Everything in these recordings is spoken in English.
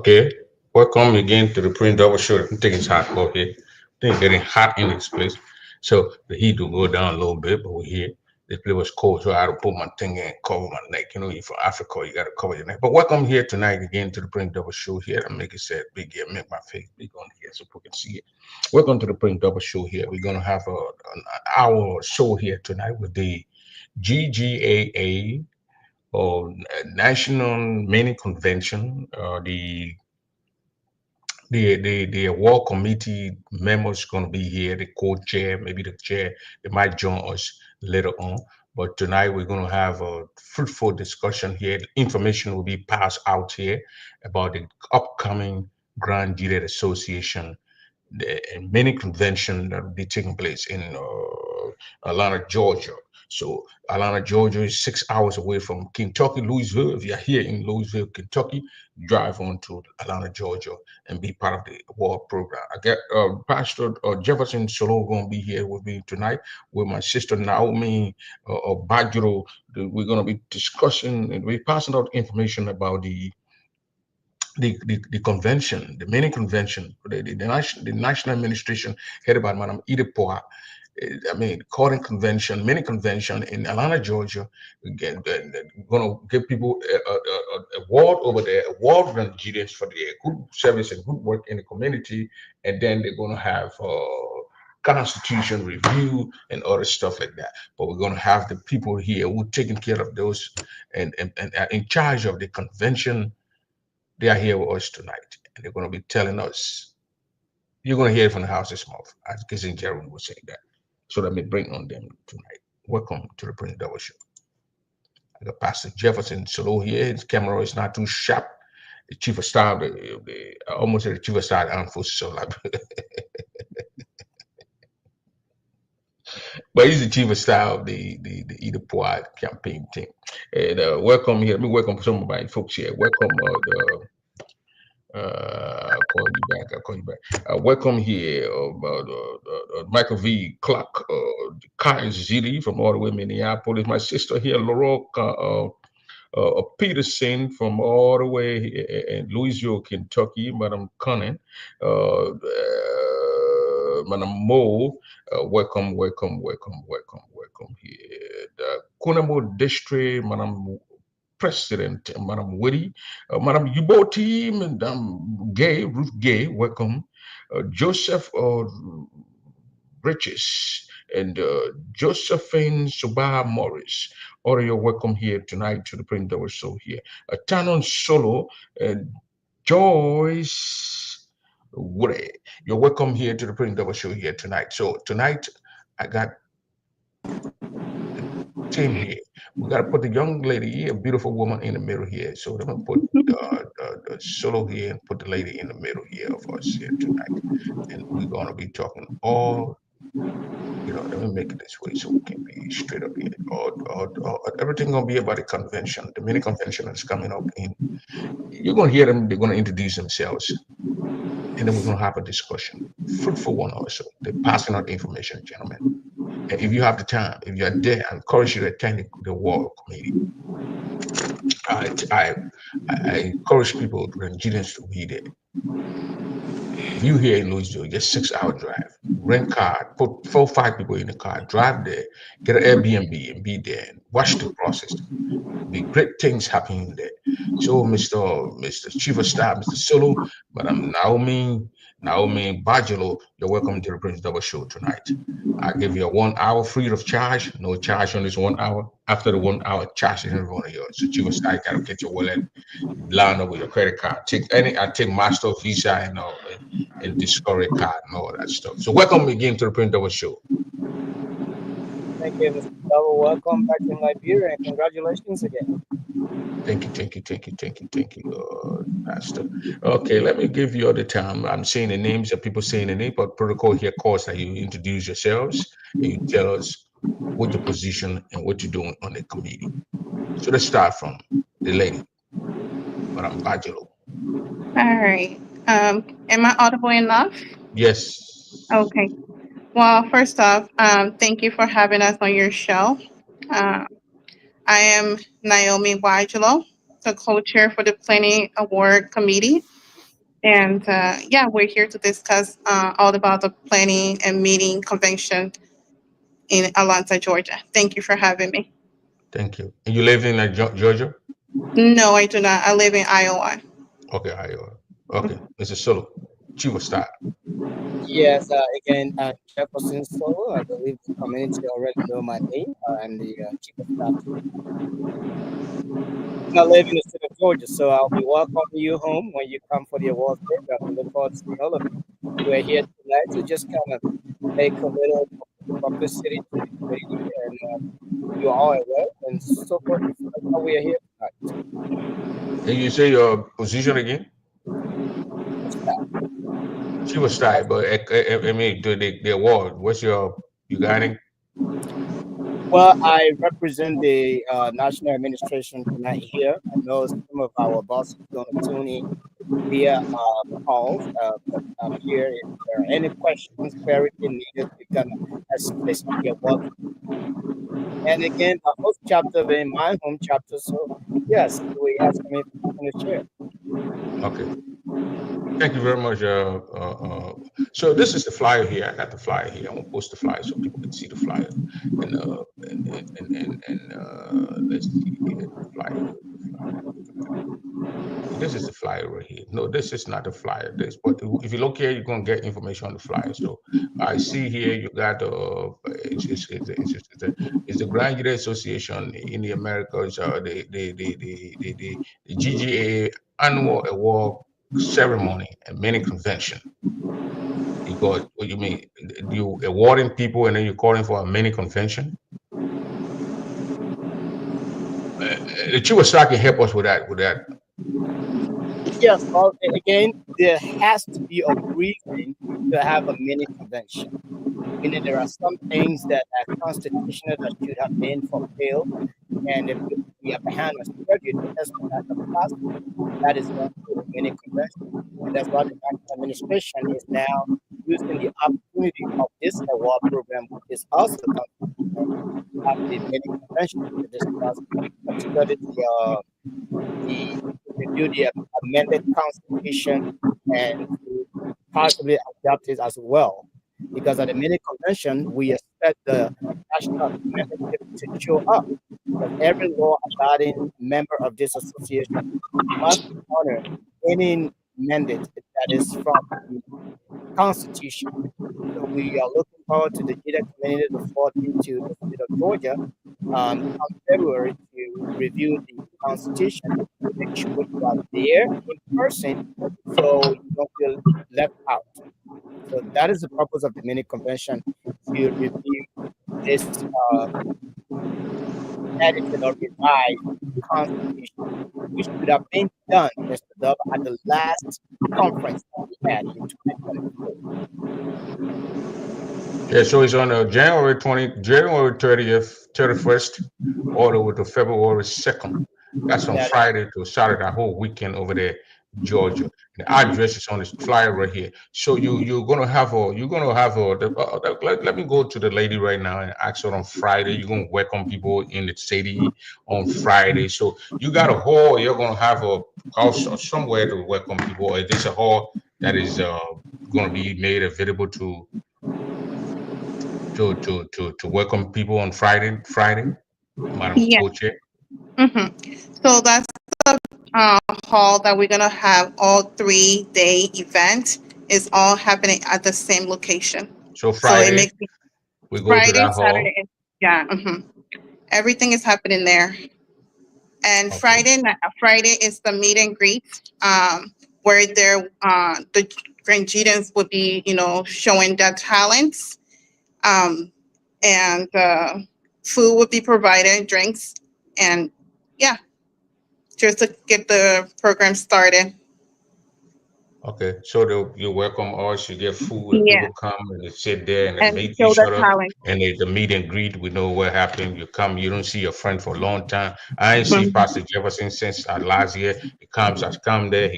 Okay. Welcome again to the Print Double Show. I think it's hot over here. I think it's getting hot in this place. So the heat will go down a little bit, but we're here. This place was cold, so I had to put my thing in and cover my neck. You know, you're from Africa, you got to cover your neck. But welcome here tonight again to the Print Double Show here. I make it said big here, make my face big on here so people can see it. Welcome to the Print Double Show here. We're going to have an hour show here tonight with the GGAA or National Mini Convention, the award committee members going to be here, the co-chair, maybe the chair, they might join us later on. But tonight we're going to have a fruitful discussion here. The information will be passed out here about the upcoming Grand Juliet Association, the many convention that will be taking place in Atlanta, Georgia. So Atlanta, Georgia is 6 hours away from Kentucky, Louisville. If you're here in Louisville, Kentucky, drive on to Atlanta, Georgia, and be part of the award program. I get Pastor Jefferson Solo going to be here with me tonight with my sister Naomi Bajiro. We're going to be discussing and we're passing out information about the convention, the mini convention, the national administration headed by Madam Idepoa. I mean, calling convention, mini convention in Atlanta, Georgia. Again, they're going to give people a award over there, award Nigerians for their good service and good work in the community, and then they're going to have constitution review and other stuff like that. But we're going to have the people here who are taking care of those and are in charge of the convention. They are here with us tonight, and they're going to be telling us. You're going to hear it from the horse's mouth, as Kissing Jeremy was saying that. So let me bring on them tonight. Welcome to the Prince Double Show. I got Pastor Jefferson Solo here. His camera is not too sharp. The chief of staff, I almost said the chief of staff, Armed Forces, so like, but he's the chief of staff of the Ida Poad campaign team. And welcome here. Let me welcome some of my folks here. Welcome I'll call you back. I'll call you back. Welcome here, Michael V. Clark, Kai Ziti from all the way Minneapolis. My sister here, Laurel Peterson from all the way in Louisville, Kentucky. Madam Cunning, Madam Mo. Welcome here. The Kunamo District, Madam President, Madam Whitty, Madam Uboti, Madam Gay, Ruth Gay, welcome. Joseph Riches and Josephine Subaha Morris. All of you are welcome here tonight to the Print Double Show here. Tanon Solo and Joyce Woody. You're welcome here to the Print Double Show here tonight. So tonight I got team here. We got to put the young lady, a beautiful woman, in the middle here. So let me put the solo here and put the lady in the middle here of us here tonight. And we're going to be talking all, let me make it this way so we can be straight up here. Everything going to be about the convention, the mini convention that's coming up. You're going to hear them. They're going to introduce themselves. And then we're going to have a discussion. Fruitful one also. They're passing out information, gentlemen. And if you have the time, if you're there, I encourage you to attend the World Committee. I encourage people, Nigerians, to be there. If you're here in Louisville, just 6 hour drive, rent car, put 4 or 5 people in the car, drive there, get an Airbnb and be there and watch the process. There'll be great things happening there. So, Mr. Chief of Staff, Mr. Solo, Madam Naomi Bajilo, you're welcome to the Prince Double Show tonight. I give you a 1 hour free of charge, no charge on this 1 hour. After the 1 hour, charge is every one of yours. So Chief of Staff, gotta get your wallet, line up with your credit card. I take Master, Visa, and Discovery card and all that stuff. So welcome again to the Prince Double Show. Thank you, Mr. Double. Welcome back to Liberia and congratulations again. Thank you, Pastor. Okay, let me give you all the time. I'm saying the names of people saying the name, but protocol here calls that you introduce yourselves and you tell us what your position and what you're doing on the committee. So let's start from the lady, Madam Bajilo. All right. Am I audible enough? Yes. Okay. Well, first off, thank you for having us on your show. I am Naomi Wajalo, the co-chair for the Planning Award Committee. And yeah, we're here to discuss all about the planning and meeting convention in Atlanta, Georgia. Thank you for having me. Thank you. And you live in Georgia? No, I do not. I live in Iowa. Okay, Iowa. Okay, Mr. Solo, Chief of Staff. Yes, again, Jefferson Solo. I believe the community already know my name. I'm the chief of staff to the I live in the state of Georgia, so I'll be welcoming you home when you come for the awards program. I look forward to seeing all of you. We're here tonight to just kind of make a little publicity to the community and you are all aware and so forth. So that's why we are here tonight. And you say your position again? Chief of staff. Chief of Staff, but I mean, the award, what's you got it? Well, I represent the national administration tonight here. I know some of our bosses going to tune in via calls, but I'm here if there are any questions, queries needed, we can assist the work. And again, the host chapter being my home chapter, so yes, we have some information to share. Okay. Thank you very much. So this is the flyer here. I got the flyer here. I'm gonna post the flyer so people can see the flyer. And let's see here the flyer. The flyer. This is the flyer right here. No, this is not the flyer. This, but if you look here, you're gonna get information on the flyer. So I see here you got it's the Grand Unit Association in the Americas, the GGA annual award ceremony and many convention. You got what you mean? You awarding people and then you're calling for a mini convention. The chief of staff can help us with that. With that, Yes, well, again, there has to be a reason to have a mini convention. Meaning there are some things that are constitutional that should have been fulfilled, and if we are behind a schedule to expedite the process, that is done through a mini convention. And that's why the national administration is now using the opportunity of this award program, which is also constitutional, to have the mini convention to discuss, particularly the to review the amended constitution and to possibly adopt it as well. Because at the mini convention, we expect the national representative to show up because every law-abiding member of this association must honor any mandate that is from the Constitution. So we are looking forward to the Ggaa community to fall into the state of Georgia come February to review the Constitution, make sure you are there in person so you don't feel left out. So that is the purpose of the mini convention to review this edited or revised Constitution, which should have been done, Mr. Dove, at the last conference that we had in 2024. yeah. So it's on January 30th, 31st, all the way to February 2nd. That's from That Friday to Saturday, that whole weekend over there, Georgia. The address is on this flyer right here. So let me go to the lady right now and ask her on Friday. You're gonna welcome people in the city on Friday. So you got a hall. You're gonna have a house or somewhere to welcome people. Or is this a hall that is gonna be made available to welcome people on Friday, Madam Yeah. Coche? So that's hall that we're gonna have all 3 day event is all happening at the same location. So So it Friday makes it we go to Friday, that hall. Saturday, yeah. Everything is happening there. And Okay. Friday is the meet and greet, where the Grangetans would be, showing their talents, um, and food would be provided, drinks, and yeah, just to get the program started. Okay, so you welcome us, you get food, and Yeah, people come and they sit there and they and meet show each the other, talent. and the meet and greet. We know what happened. You come, you don't see your friend for a long time. I ain't see Mhm. Pastor Jefferson since last year. I come there,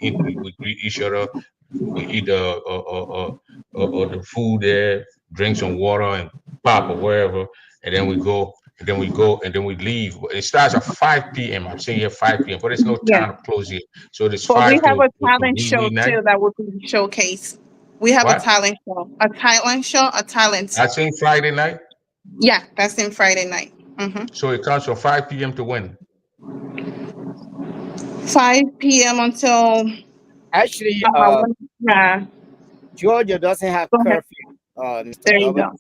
we greet each other, we eat the food there, drink some water and pop or wherever, and then we go. and then we go, and then we leave. It starts at 5 p.m. I'm saying here 5 p.m., but there's no Yes. time to close here. So it's But we 5 have a to talent wee show wee night. too that will be showcased. We have a What? talent show, a talent show, a talent. I saying Friday night. Yeah, that's in Friday night. So it comes from 5 p.m. to when? 5 p.m. until Actually, yeah. Georgia doesn't have Go ahead. curfew, Mr. There you Double. go.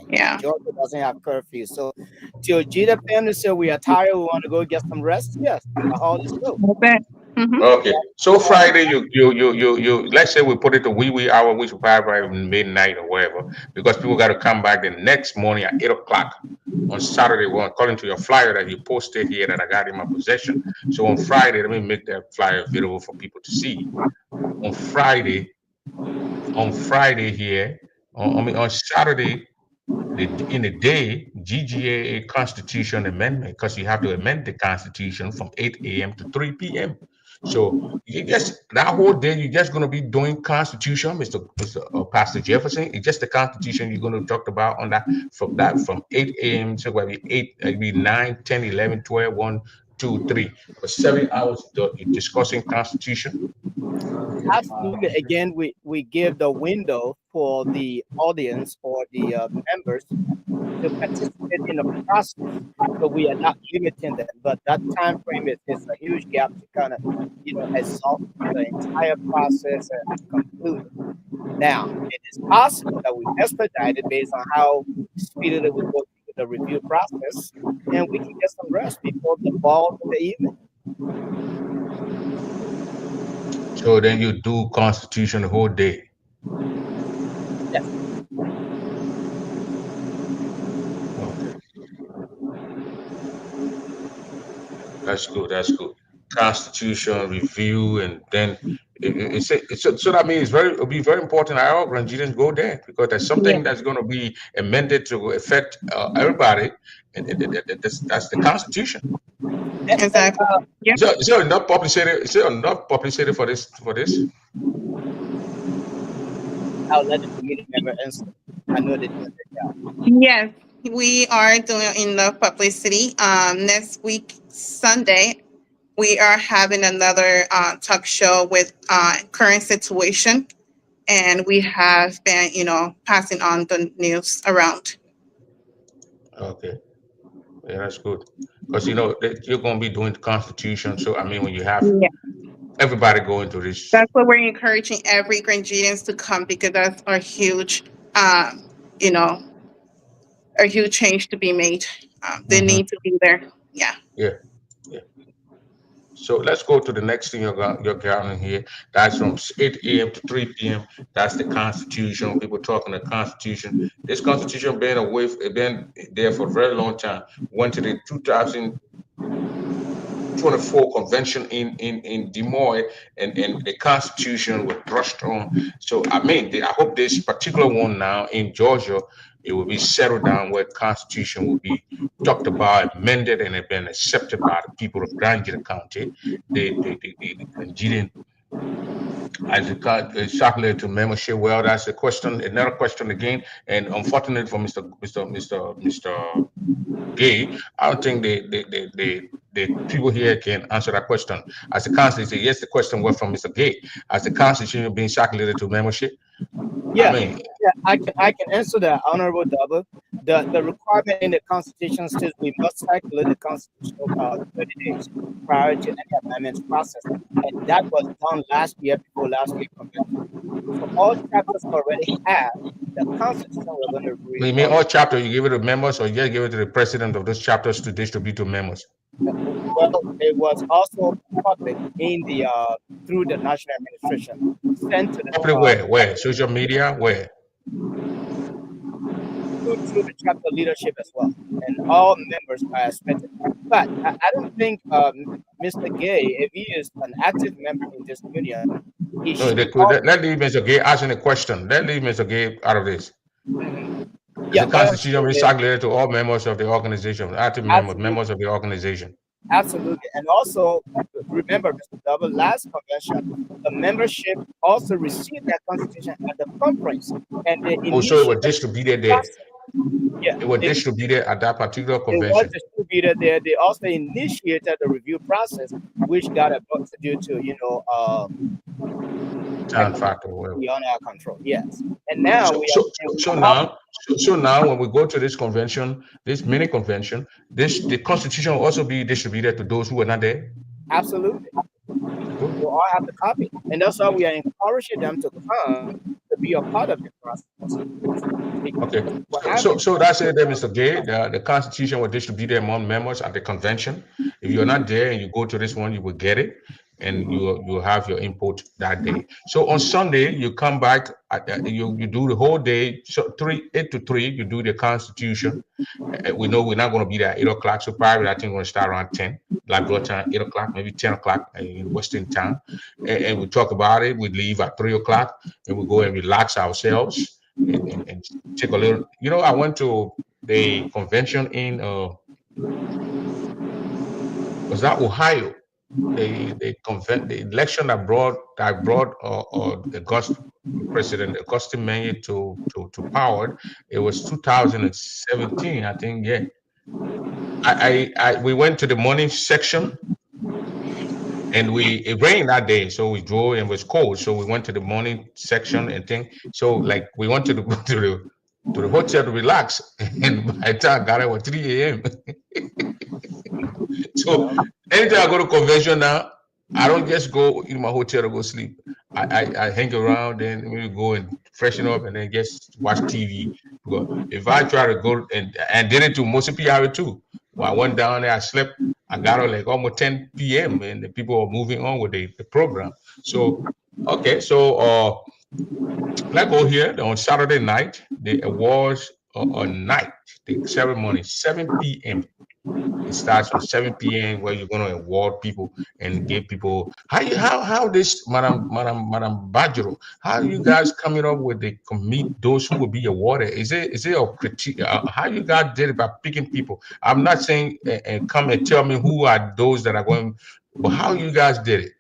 Yeah. Georgia doesn't have curfew. So, till Gita family say we are tired, we want to go get some rest. Yes, by all is go. Okay. Okay. So Friday, you. Let's say we put it to wee wee hour, which will probably by midnight or whatever, because people got to come back the next morning at 8 o'clock. On Saturday, well, according to your flyer that you posted here that I got in my possession. So on Friday, let me make that flyer available for people to see. On Friday, here, on Saturday, in the day, GGA Constitution Amendment, because you have to amend the Constitution from 8 a.m. to 3 p.m. So you just that whole day you're just going to be doing Constitution, Mr. Pastor Jefferson. It's just the Constitution you're going to talk about on from 8 a.m. to maybe 8, maybe 9, 10, 11, 12, 1, 2, 3. For 7 hours you're discussing Constitution. Absolutely. Again, we give the window for the audience or the members to participate in the process. So we are not limiting them, but that time frame is a huge gap to kind of, exhaust the entire process and conclude it. Now, it is possible that we expedite it based on how speedily we go through the review process, and we can get some rest before the ball in the evening. So then you do Constitution the whole day. Yes. Okay. That's good. That's good. Constitution review, and then so that means it'll be very important. Our Nigerians go there because there's Yeah. something that's going to be amended to affect everybody, and that's the Constitution. Exactly. Yeah. Is there enough publicity? Is there enough publicity for this? I'll let the committee member answer. I know they did their job. Yes, we are doing enough publicity. Next week, Sunday, we are having another talk show with current situation, and we have been, passing on the news around. Okay, yeah, that's good because you're going to be doing the Constitution. So I mean, when you have Yeah. everybody going to this, That's what we're encouraging every Grangians to come because that's a huge, you know, a huge change to be made. They need to be there. Yeah. yeah. So let's go to the next thing you're gathering here. That's from 8 a.m. to 3 p.m. That's the Constitution. People talking the Constitution. This Constitution been there for a very long time. Went to the 2024 convention in Des Moines, and the Constitution was brushed on. So I mean, I hope this particular one now in Georgia, it will be settled down where Constitution will be talked about, amended, and have been accepted by the people of Grandview County. The Nigerian as it got circulated to membership. Well, that's a question, another question again. And unfortunately for Mr. Ggaa, I don't think the people here can answer that question. As the Constitution, yes, the question was from Mr. Ggaa. As the Constitution being circulated to membership, Yeah, I mean, I can answer that, Honorable Double. The requirement in the Constitution says we must circulate the Constitution 30 days prior to any amendments process, and that was done before last year convention. So all chapters already have the Constitution. We're going to you mean all chapter you give it to members, or you just give it to the president of those chapters to distribute to members? Well, it was also public in the through the national administration sent to the Public where? Social media? Where? through the chapter leadership as well, and all members are expected. But I don't think Mr. Ggaa, if he is an active member in this union, he No, should. let leave Mr. Ggaa asking a question. Let leave Mr. Ggaa out of this. Yeah, The Constitution is circulated to all members of the organization, active members of the organization. Absolutely. And also, remember, Mr. Double, last convention, the membership also received that constitution at the conference. And the So it was distributed there. Yeah, It was distributed at that particular it was convention. distributed there. They also initiated the review process, which got us due to Time economic factor, well. beyond our control. Yes, and now So we are so saying we so are now so now when we go to this convention, this mini convention, this the constitution will also be distributed to those who were not there. absolutely. Good. We all have to copy, and that's why we are encouraging them to come to be a part of the process. Okay. What So happened? so that's it there, Mr. Gay. The constitution was distributed among members at the convention. If you're not there and you go to this one, you will get it and you will have your input that day. So on Sunday, you come back, you do the whole day. So 8 to 3, you do the constitution. We know we're not going to be there at 8 o'clock, so probably I think we're going to start around 10, like your time, 8 o'clock, maybe 10 o'clock in Western time. And we talk about it. We leave at 3 o'clock and we go and relax ourselves and take a little. I went to the convention in was that Ohio? The election that brought August President Augustine Many to power. It was 2017, I think. Yeah, we went to the morning section and it rained that day, so we drove and it was cold, so we went to the morning section and thing. So like we went to the to the hotel to relax, and by the time I got there was 3 a.m. So anytime I go to convention now, I don't just go in my hotel to go sleep. I hang around, then we go and freshen up, and then just watch TV. Because if I try to go and did it too, most people have it too. When I went down there, I slept. I got up like almost 10 p.m. and the people were moving on with the program. So okay, so let's go here on Saturday night. The awards on night, the ceremony 7 p.m. It starts from 7 p.m. where you're going to award people and give people how this Madam Bajero, how you guys coming up with the commit those who will be awarded? Is it a critique? How you guys did it by picking people? I'm not saying come and tell me who are those that are going, but how you guys did it?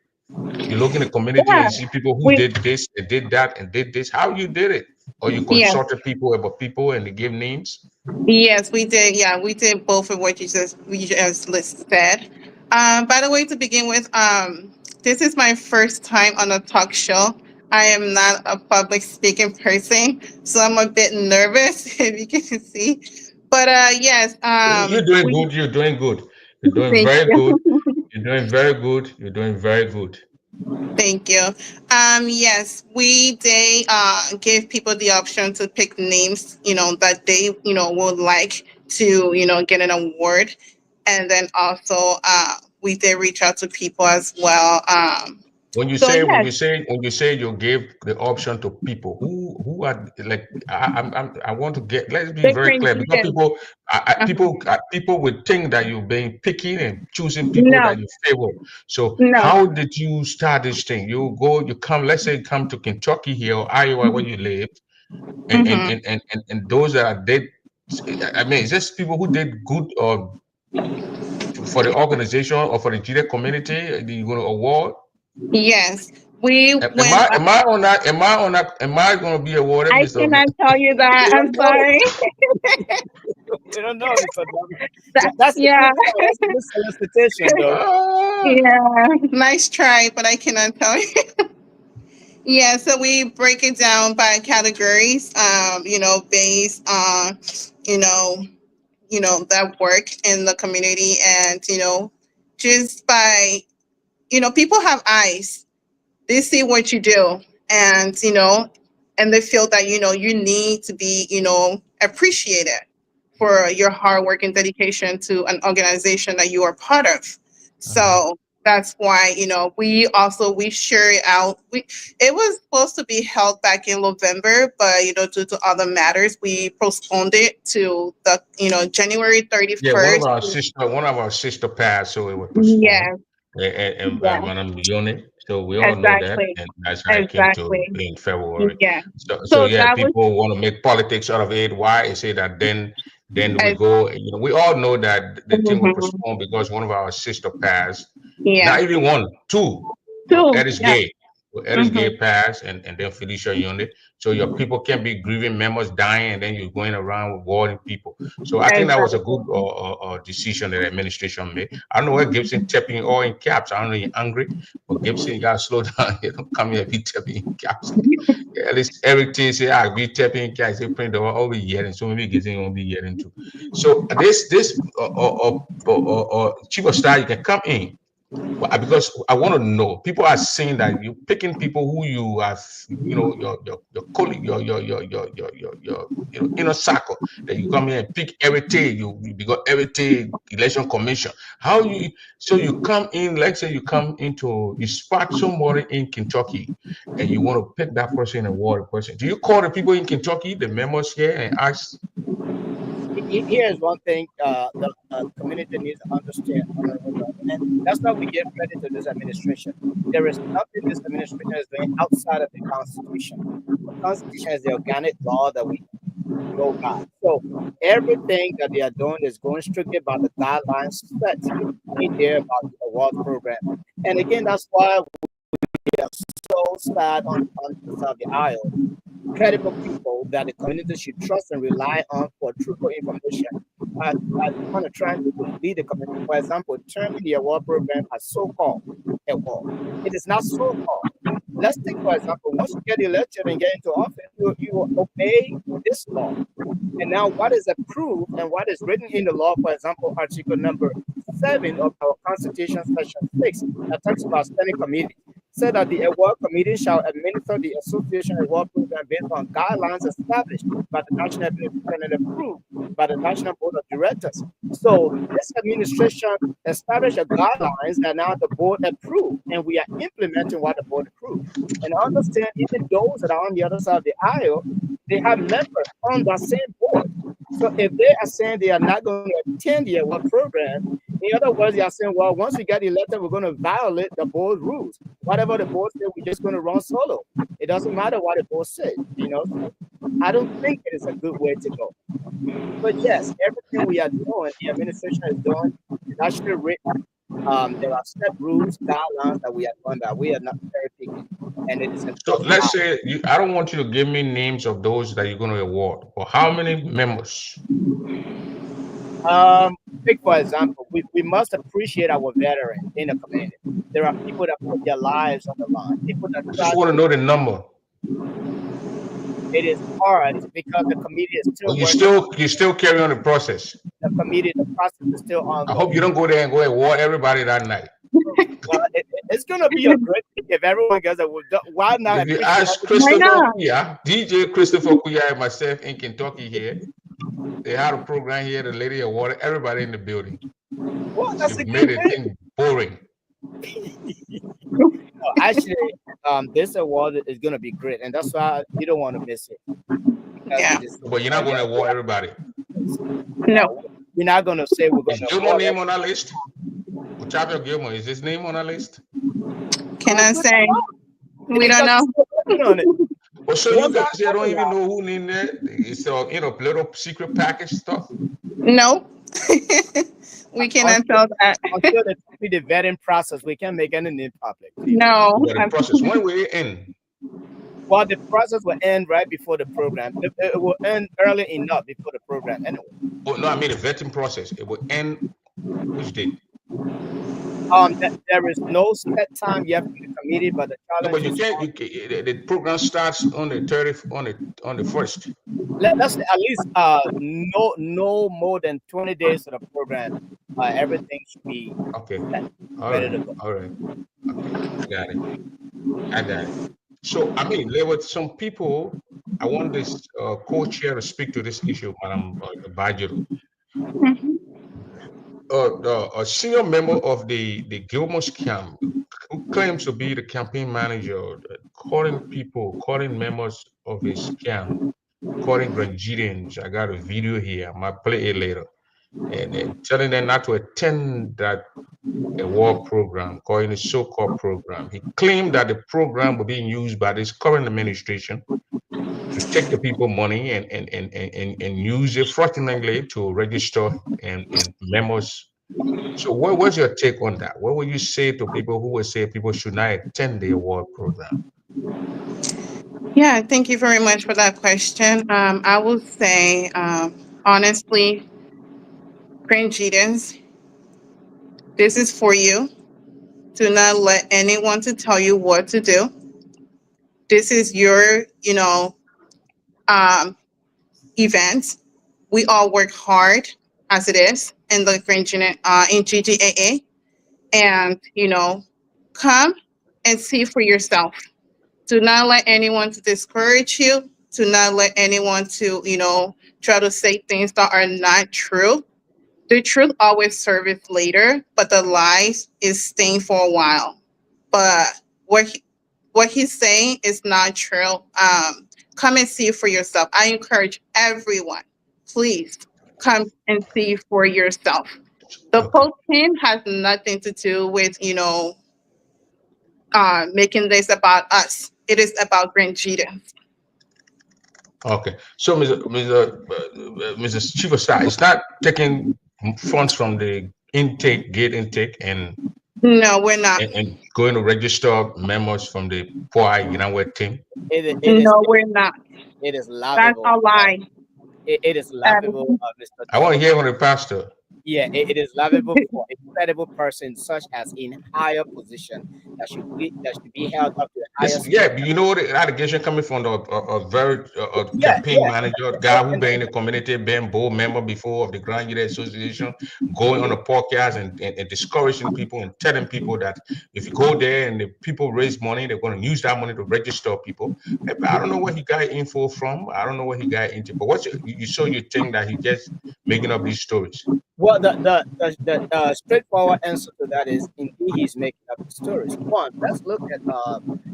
You look in the community and Yeah, you see people who we did this and did that and did this. How you did it? Or you yes, consulted people about people and they give names? yes, we did. Yeah, we did both of what you just listed. By the way, to begin with, this is my first time on a talk show. I am not a public speaking person, so I'm a bit nervous, if you can see. But yes, You're doing we good. You're doing good. You're doing thank very good. you. You're doing very good. You're doing very good. Thank you. Yes, we they gave people the option to pick names, that they, would like to, get an award. And then also we did reach out to people as well. When you So say when yes, you say when you say you give the option to people who are like I want to get, let's be the very clear, because Grandians. people would think that you're being picky and choosing people No, that you favor. So no. how did you start this thing? You come, let's say come to Kentucky here or Iowa where you live, Hmm. and those that are did, I mean, is this people who did good or for the organization or for the GDA community? You going to award? Yes, we Am went. I am I on that? Am I on that? Am I going to be awarded, I Mr. cannot tell you We that. I'm don't know. sorry. We don't know, Mr. Donovan. That, That's a yeah, good. That's a good solicitation, though. Ah, yeah. Nice try, but I cannot tell you. Yeah, so we break it down by categories, based on, you know, that work in the community, and, just by, people have eyes. They see what you do, and, and they feel that, you need to be, appreciated for your hard work and dedication to an organization that you are part of. mhm. So that's why, we share it out. It was supposed to be held back in November, but due to other matters, we postponed it to the January Yeah, 31st. one of our sister passed, so it was postponed. Yes, And yes, Madam Yoni, so we all know that, exactly, and that's how it came to exactly. in February. Yeah. So So yeah, that was people want to make politics out of it. Why? I say that then we as go. We all know that the thing was mhm, postponed because one of our sister passed. Not yeah. even one, two. Two. That is Yeah. gay. Well, Eddie's Gay passed, and then Felicia Unit. So your people can be grieving members dying, and then you're going around rewarding people. So I think that was a Exactly. good decision that the administration made. I don't know where Gibson tapping all in caps. I don't know you're angry, but Gibson, you gotta slow down. You don't come here be tapping in caps. Yeah, at least Eric T say, I be tapping in caps. They print the all be yelling. So maybe Gibson won't be yelling too. So this chief of staff, you can come in. Well, because I want to know, people are saying that you're picking people who you have, your colleague, your inner circle, that you come here and pick every day. You got every day election commission. How you so you come in, like say you come into you spot somebody in Kentucky, and you want to pick that person and award a person. Do you call the people in Kentucky, the members here, and ask? Here's one thing the community needs to understand, Honorable Governor, and that's why we give credit to this administration. There is nothing this administration is doing outside of the Constitution. The Constitution is the organic law that we go by. So everything that they are doing is going strictly by the guidelines set in there about the award program. And again, that's why we are so sad on the side of the aisle, credible people that the community should trust and rely on for truthful information. Kind of trying to lead the community. For example, terming the award program as so-called award. It is not so-called. Let's take, for example, once you get elected and get into office, you will obey this law. And now what is approved and what is written in the law, for example, Article number 7 of our Constitution, Section 6, that talks about standing committee, said that the award committee shall administer the association award program based on guidelines established by the National Administration and approved by the National Board of Directors. So this administration established a guidelines that now the board approved, and we are implementing what the board approved. And understand, even those that are on the other side of the aisle, they have members on that same board. So if they are saying they are not going to attend the award program, in other words, they are saying, well, once we get elected, we're going to violate the board rules. Whatever the board said, we're just going to run solo. It doesn't matter what the board said, So I don't think it is a good way to go. But yes, everything we are doing, the administration is doing, is actually written. There are set rules, guidelines that we are doing that we are not very picky. And it is So let's say I don't want you to give me names of those that you're going to award, or how many members. Take for example, we must appreciate our veterans in the community. There are people that put their lives on the line. People that I just want to know the number. It is hard because the committee is still. Well, you still carry on the process. The committee, the process is still ongoing. I hope you don't go there and go award everybody that night. Well, it's gonna be a great thing if everyone gets a. Why not? If you ask Christopher Kuya, DJ Christopher Kuya, and myself in Kentucky here, they had a program here. The lady awarded everybody in the building. Well, that's she made it thing boring. Actually, this award is gonna be great, and that's why you don't want to miss it. Yeah. But you're not going to award everybody. No. We're not going to say we're going to. Is Gilmore name on that list? Uchavio Gilmore, is his name on that list? Can I say? We don't know. Well, so you guys here don't even know who named that? It's little secret package stuff? No. We cannot tell that. Until the vetting process, we can't make any name public. No. The process, when will it end? Well, the process will end right before the program. It will end early enough before the program. Anyway. Oh, no, I mean the vetting process. It will end which date? There is no set time yet for the committee, but the challenge. No, but you can't. The program starts on the 30th, on the 1st. Let's at least no more than 20 days of the program. Everything should be okay. Ready to go. All right. Okay. I got it. So, I mean, there were some people, I want this co-chair to speak to this issue, Madam Bajiru. A senior member of the Gilmore camp who claims to be the campaign manager, calling members of his camp, calling Grangidians. I got a video here, I might play it later, and telling them not to attend that award program, calling it so-called program. He claimed that the program was being used by this current administration to take the people money and use it fraudulently to register and members So what's your take on that? What would you say to people who would say people should not attend the award program? Yeah, thank you very much for that question. I will say, honestly, Grand Gardens, this is for you. Do not let anyone to tell you what to do. This is your, um, event. We all work hard as it is in the in GGAA, and come and see for yourself. Do not let anyone to discourage you. Do not let anyone to try to say things that are not true. The truth always surfaces later, but the lies is staying for a while. But what he's saying is not true. Come and see for yourself. I encourage everyone, please come and see for yourself. The Okay. posting has nothing to do with making this about us. It is about Grand Jita. Okay. So, Mrs. Chief of Staff, it's not taking funds from the gate intake, No, we're not. and going to register members from the poor United team. It is No, we're not. it is That's laughable. a lie. It is laughable, Mr. I want to Double. hear from the pastor. Yeah, it is laughable for a credible person such as in higher position that should be held up to the This, highest yeah, standard. but you know the allegation coming from a very Yeah, campaign yeah, manager guy who and been in the community, been board member before of the Grand Youth Association, going on a podcast and discouraging people and telling people that if you go there and the people raise money, they're going to use that money to register people. I don't know where he got info from. I don't know where he got into. But what's you so you think that he just making up these stories? well, the straightforward answer to that is indeed he's making up the stories. One, let's look at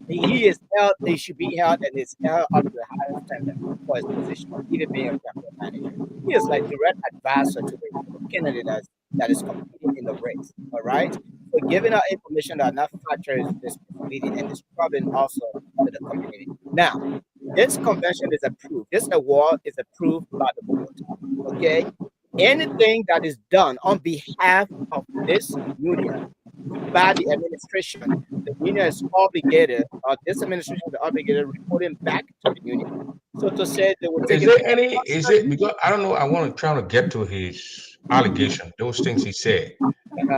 he is held, he should be held and is held up to the highest standard for his position, even being a campaign manager. He is like direct advisor to the candidate that is competing in the race. All right. So giving out information that not factual is misleading and disturbing also to the community. Now, this convention is approved. This award is approved by the board. Okay, anything that is done on behalf of this union by the administration, the union is obligated, or this administration is obligated reporting back to the union. So to say they will take Is it there to any? Is it because I don't know? I want to try to get to his allegation, those things he said.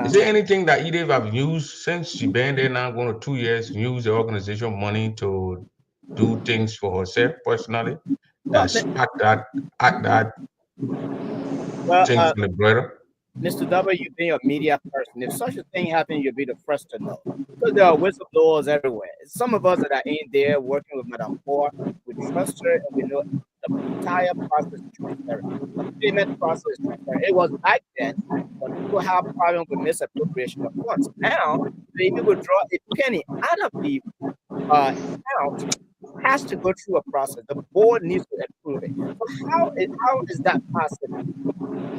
Is there anything that either have used since she been there now going to 2 years, use the organization money to do things for herself personally well, that spark that well, thing from the brother? Mr. W, you being a media person, if such a thing happened, you'd be the first to know. Because there are whistleblowers everywhere. Some of us that are in there working with Madame Four, we trust her and we know the entire process is transparent. The payment process is transparent. It was back then when people have problems with misappropriation of funds. Now, they even withdraw a penny out of the account has to go through a process. The board needs to approve it. So how is that possible?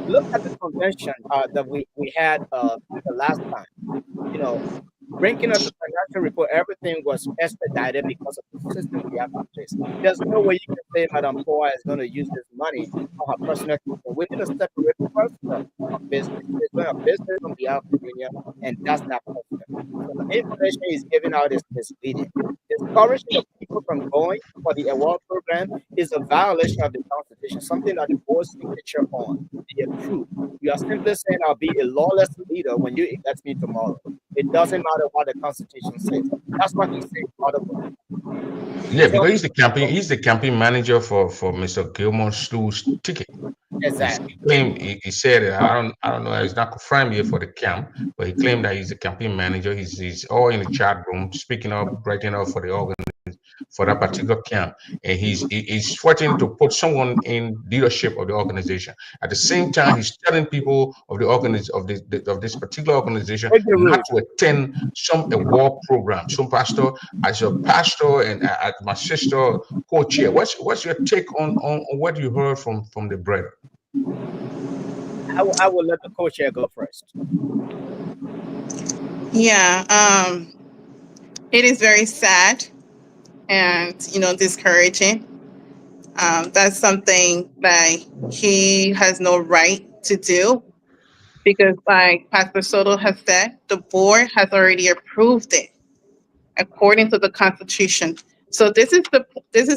Look at the convention that we had the last time. You know, bringing us the financial report, everything was expedited because of the system we have in place. There's no way you can say Madame Poa is going to use this money on her personal account. We need to separate personal from business. She's doing a business on behalf of the union, and that's not personal. So the information he's giving out is misleading. Discouraging the people from going for the award program is a violation of the Constitution, something that the board signature on. They approve. You are simply saying I'll be a lawless leader when you elect me tomorrow. It doesn't matter what the Constitution says. That's what he's saying. Audibly. Yeah, So because he's the campaign manager for Mr. Gilmore Slew's ticket. He exactly. claimed he said I don't know, it's not confirmed yet for the camp, but he claimed that he's a campaign manager. He's all in the chat room speaking up, writing up for the for that particular camp, and he's fighting to put someone in leadership of the organization. At the same time, he's telling people of the of this particular organization Take the not route. to attend some award program. Some pastor, as a pastor, and as my sister co-chair, what's your take on what you heard from the brother? I will let the co-chair go first. Yeah, it is very sad and discouraging. That's something that he has no right to do. because like Pastor Soto has said, the board has already approved it according to the Constitution. So this is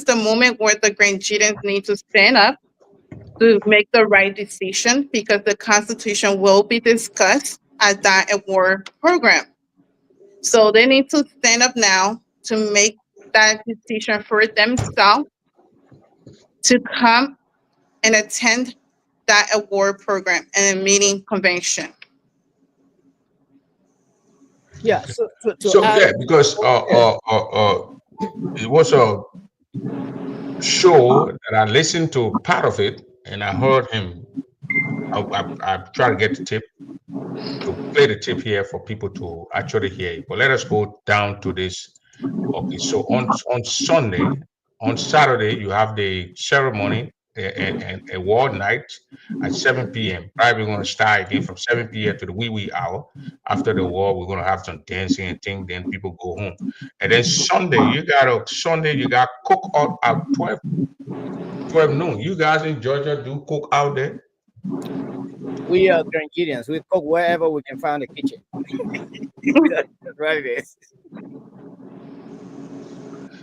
the moment where the Grangians need to stand up to make the right decision because the Constitution will be discussed at that award program. So they need to stand up now to make that decision for themselves to come and attend that award program and a meeting convention. Yeah. Okay. So to So add, yeah, because it was a show that I listened to part of it, and I heard him. I try to get the tip to play the tip here for people to actually hear it. But let us go down to this. Okay, so on Sunday, on Saturday, you have the ceremony and a war night at 7 p.m. Probably going to start again from 7 p.m. to the wee hour. After the war, we're going to have some dancing and thing. Then people go home. And then Sunday, you got cook out at 12 noon. You guys in Georgia do cook out there? we are Grangians. We cook wherever we can find a kitchen. That's what it is.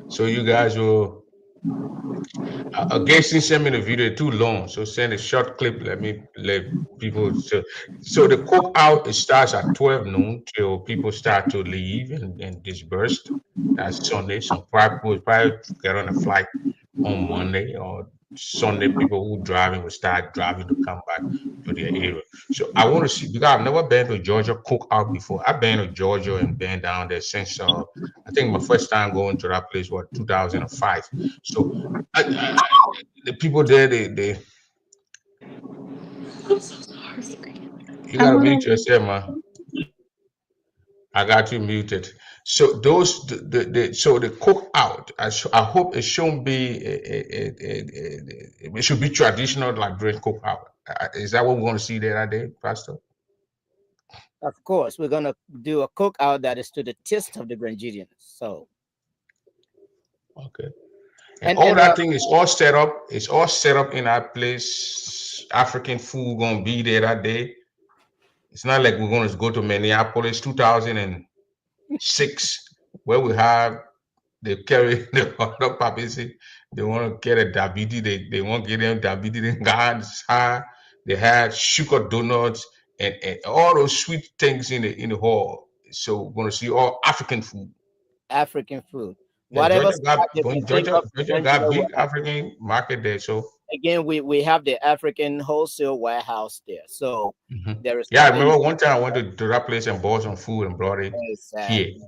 So you guys will. Against send me the video too long, so send a short clip. Let me let people. So the cook out it starts at 12 noon till people start to leave and disperse. That's Sunday. Some people will probably get on a flight on Monday or Sunday. People who driving will start driving to come back to their area. So I want to see because I've never been to Georgia cook out before. I've been to Georgia and been down there since I think my first time going to that place was 2005. So the people there, they I'm so sorry. you I'm gotta gonna. mute yourself, man. I got you muted. So those so the cook out. I hope it shouldn't be it should be traditional like British cook out. Is that what we're going to see there that day, Pastor? Of course, we're gonna do a cookout that is to the taste of the Grangians. So Okay. And and all and that thing is all set up. It's all set up in our place. African food gonna be there that day. It's not like we're gonna go to Minneapolis 2006 where we have they carry the other papacy. They want to get a diabetes. They want to get them diabetes in God's high. They had sugar donuts and all those sweet things in the hall. So we're gonna see all African food. African food, Yeah, whatever spot that we think of, Georgia got Angela will big have. African market there. So Again, we have the African wholesale warehouse there. So mhm. there is Yeah, I nothing remember one time I went to that place and bought some food and brought it here. exactly.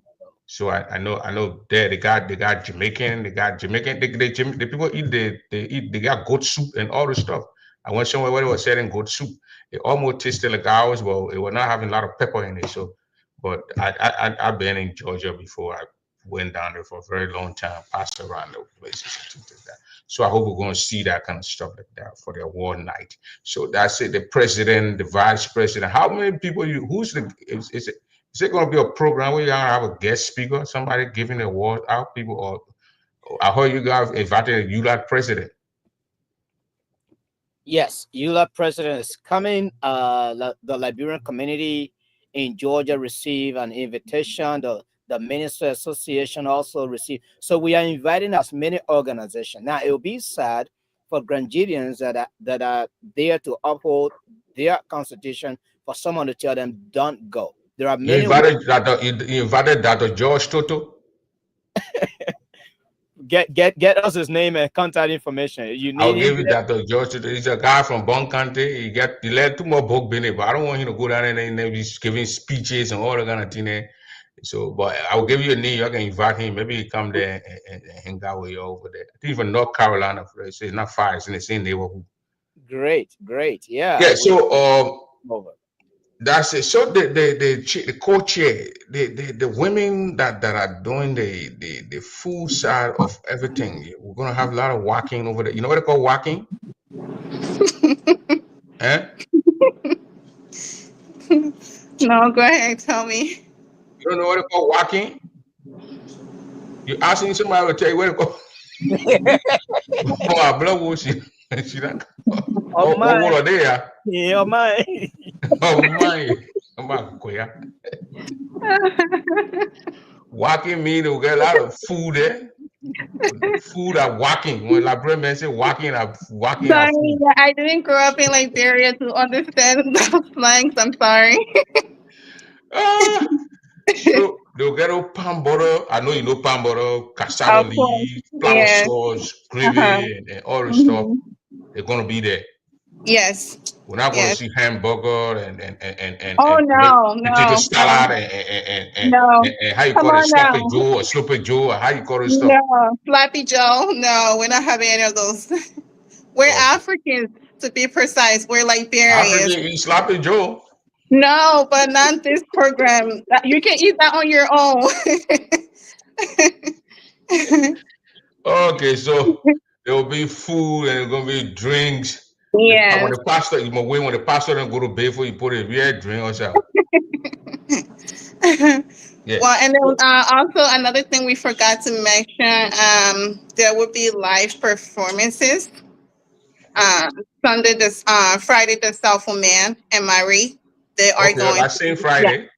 So I know there they got Jamaican, the people eat they got goat soup and all the stuff. I went somewhere where they were selling goat soup. It almost tasted like ours, but it was not having a lot of pepper in it. So, but I've been in Georgia before. I went down there for a very long time, passed around those places and things like that. So I hope we're going to see that kind of stuff like that for the award night. So that's it. The president, the vice president. How many people you? Who's the? Is it going to be a program where you're going to have a guest speaker, somebody giving the award out? People, or I heard you guys invited you like president. Yes, EULA president is coming. The Liberian community in Georgia receive an invitation. The Minister Association also received. So we are inviting as many organizations. Now it will be sad for Grangians that are there to uphold their constitution for someone to tell them don't go. There are You many ways. invited you invited Dr. George Toto. Get us his name and contact information. You I'll need him give you there. Dr. George Toto. He's a guy from Bon County. He led two more book business, but I don't want him to go down there and then he's giving speeches and all that kind of thing there. So, but I'll give you a name. You can invite him. Maybe he come there and hang out with you over there. I think even North Carolina, so it's not far. It's in the same neighborhood. Great. Yeah. Yeah. So, Over. that's it. So the co-chair, the women that are doing the full side of everything. We're gonna have a lot of walking over there. You know what they call walking? Eh? No, go ahead. Tell me. You don't know what they call walking? You asking somebody to tell you what they call. Oh, I blow she not. Oh What my, are they? oh my. Oh my, walking mean to get a lot of food there. Food are walking. When Liberian say walking are Sorry, food. I didn't grow up in Liberia to understand those slangs. I'm sorry. Ah, so they'll get a palm butter. I know you know palm butter, cassava Of course. leaves, flour Yes. sauce, Uh-huh. gravy, and all the stuff. Hmm. They're gonna be there. Yes. We're not gonna Yes. see hamburger Oh and no, potato no, no, salad no. and how you Come call it on sloppy now. joe or sloppy joe or how you call it stuff. No. Flappy Joe. No, we're not having any of those. We're Okay. Africans, to be precise. We're African Liberians. eat sloppy joe. No, but not this program. You can eat that on your own. Okay, so there will be food and there's gonna be drinks. When Yes. the pastor, you know, when the pastor don't go to bed for you put a real drink or something. Yeah. Well, and then also another thing we forgot to mention, there will be live performances. Uh, Friday, the Soulful Man and Marie, they are Okay, going I to seen be, yeah. Friday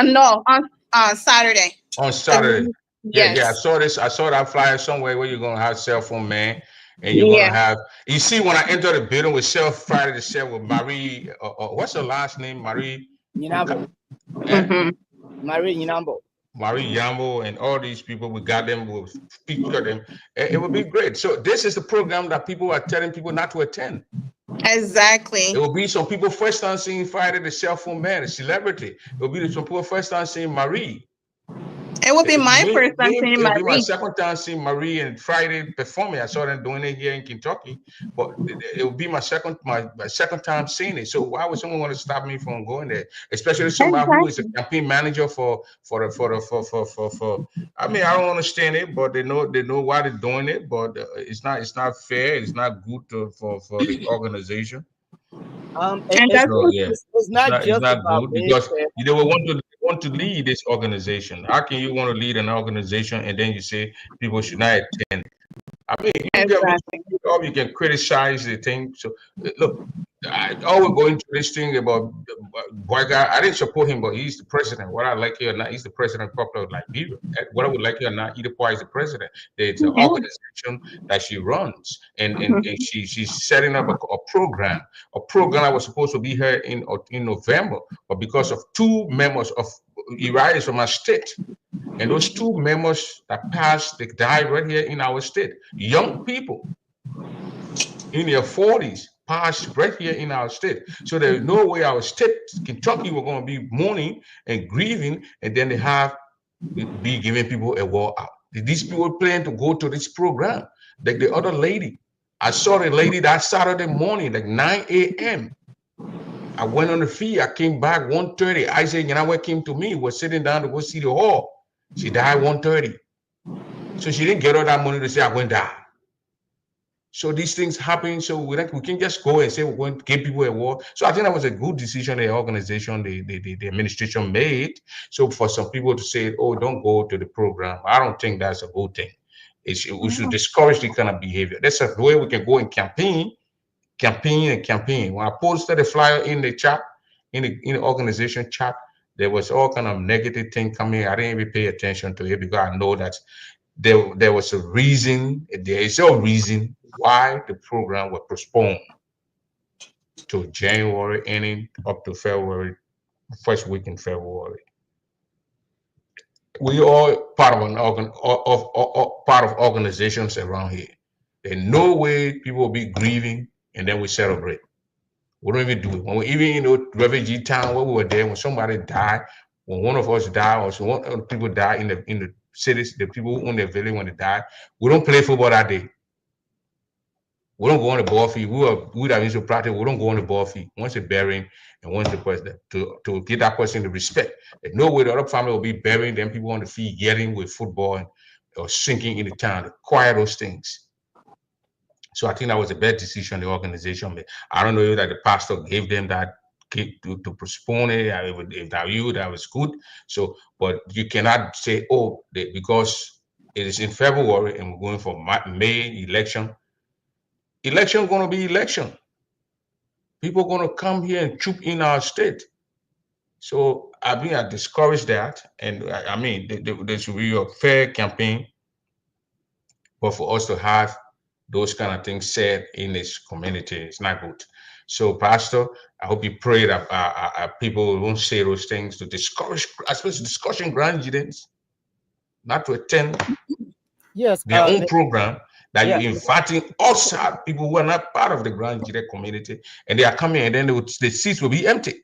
No, on Saturday. on The Saturday. movie- Yeah, I yes, saw this. I saw that flyer somewhere where you're gonna have cell phone man, and you're gonna yeah. have. You see, when I enter the building with Self Friday the Chef with Marie, what's her last name? Marie, Nyinabo. eh? Hmm. Marie Nyinabo. Marie Yambo, and all these people. We got them. We'll feature them. It would be great. So this is the program that people are telling people not to attend. It Exactly. will be some people first time seeing Friday the Cell Phone Man, a celebrity. It will be some people first time seeing Marie. It will be my first time Me, seeing it'll be my Marie. second time seeing Marie and Friday performing. I saw them doing it here in Kentucky, but it will be my second time seeing it. So why would someone want to stop me from going there? Especially somebody who is a Exactly. campaign manager for. I mean, I don't understand it, but they know why they're doing it. But it's not fair. It's not good for the organization. And that's So yeah, It's it's not not just about good being because fair. they will want to lead this organization. How can you want to lead an organization and then you say people should not attend? I mean, exactly. you can criticize the thing. So look, I always go into this thing about Ggaa. I didn't support him, but he's the president. Whether I like it or not, he's the president of Liberia. Whether we like it or not, either part is the president. It's an Yeah. organization that she runs, and Mhm. she's setting up a program. A program that was supposed to be here in November, but because of two members of Uriah is from our state. And those two members that passed, they died right here in our state. Young people in their 40s passed right here in our state. So there's no way our state, Kentucky, were going to be mourning and grieving, and then they have be giving people a war out. These people plan to go to this program. Like the other lady, I saw the lady that Saturday morning, like 9 a.m. I went on the field. I came back 1:30. I said, you know what came to me was sitting down to go see the hall. She died 1:30. So she didn't get all that money to say, I went die. So these things happen. So we can just go and say we're going to give people a war. So I think that was a good decision the organization, the administration made. So for some people to say, oh, don't go to the program, I don't think that's a good thing. We should discourage the kind of behavior. That's a way we can go and campaign. When I posted a flyer in the chat, in the organization chat, there was all kind of negative thing coming. I didn't even pay attention to it because I know that there was a reason. There is a reason why the program was postponed to January, ending up to February, first week in February. We all part of an part of organizations around here. There's no way people will be grieving and then we celebrate. We don't even do it. When we even refugee town where we were there, when somebody died, when one of us died, or so one of the people died in the cities, the people who own the village when they died, we don't play football that day. We don't go on the ball field. We that means to practice. We don't go on the ball field. Once the burying and once the person to give that person the respect. There's no way the other family will be burying them people on the field yelling with football or sinking in the town. To quiet those things. So I think that was a bad decision the organization made. I don't know if that the pastor gave them that to postpone it. If that you, that was good. So, but you cannot say, oh, because it is in February and we're going for May election. Election going to be election. People are going to come here and troop in our state. So I discourage that, and I mean there should be a fair campaign, but for us to have those kind of things said in this community, it's not good. So, Pastor, I hope you pray that people won't say those things to discourage, especially discussing grandchildren, not to attend Yes. their own program. That Yeah. you're inviting outside people who are not part of the grandchildren community, and they are coming, and then the seats will be empty Yeah.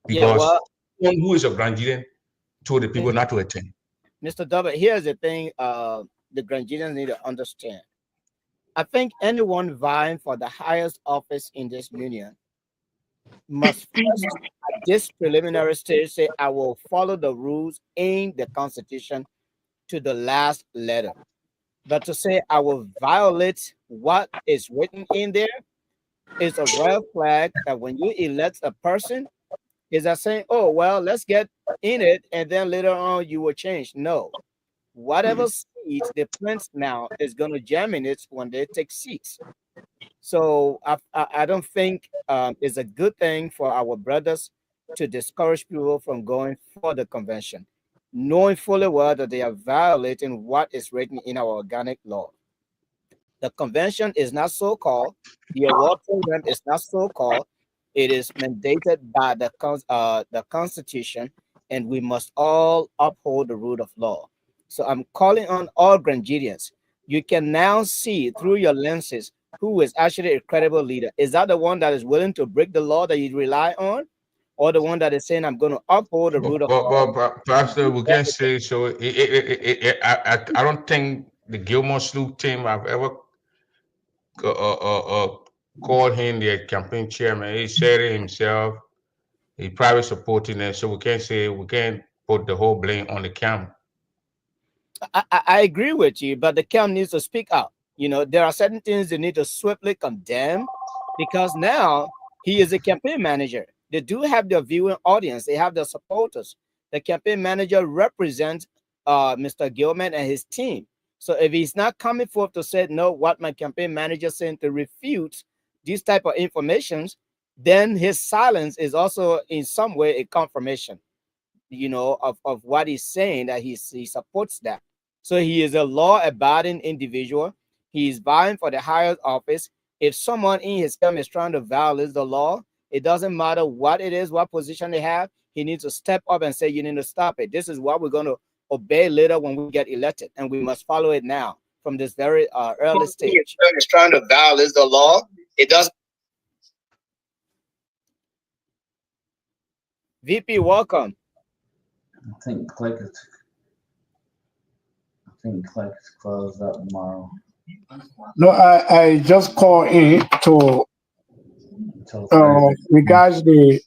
because Well, someone who is a grandchildren told the people not to attend. Mr. Dubber, here's the thing. The Grangians need to understand. I think anyone vying for the highest office in this union must first, at this preliminary stage, say, I will follow the rules in the Constitution to the last letter. But to say, I will violate what is written in there is a red flag that when you elect a person, is that saying, oh, well, let's get in it and then later on you will change. No. Whatever seeds they plant now is going to germinate when they take seeds. So I don't think it's a good thing for our brothers to discourage people from going for the convention, knowing fully well that they are violating what is written in our organic law. The convention is not so called. The award program is not so called. It is mandated by the Constitution, and we must all uphold the rule of law. So I'm calling on all Grangidians. You can now see through your lenses who is actually a credible leader. Is that the one that is willing to break the law that you rely on, or the one that is saying, I'm going to uphold the rule of law? Pastor, we can't say so. I don't think the Gilmore Sloop team I've ever called him their campaign chairman. He said it himself. He probably supporting them, so we can't put the whole blame on the camp. I agree with you, but the camp needs to speak out. You know, there are certain things they need to swiftly condemn because now he is a campaign manager. They do have their viewing audience, they have their supporters. The campaign manager represents Mr. Gilman and his team. So if he's not coming forth to say, no, what my campaign manager saying to refute these type of informations, then his silence is also in some way a confirmation, you know, of what he's saying, that he supports that. So he is a law-abiding individual. He is vying for the highest office. If someone in his camp is trying to violate the law, it doesn't matter what it is, what position they have, he needs to step up and say, you need to stop it. This is what we're going to obey later when we get elected, and we must follow it now from this very early stage. Is trying to violate the law, it doesn't. VP, welcome. I think Click is closed up tomorrow. No, I just call in to regards the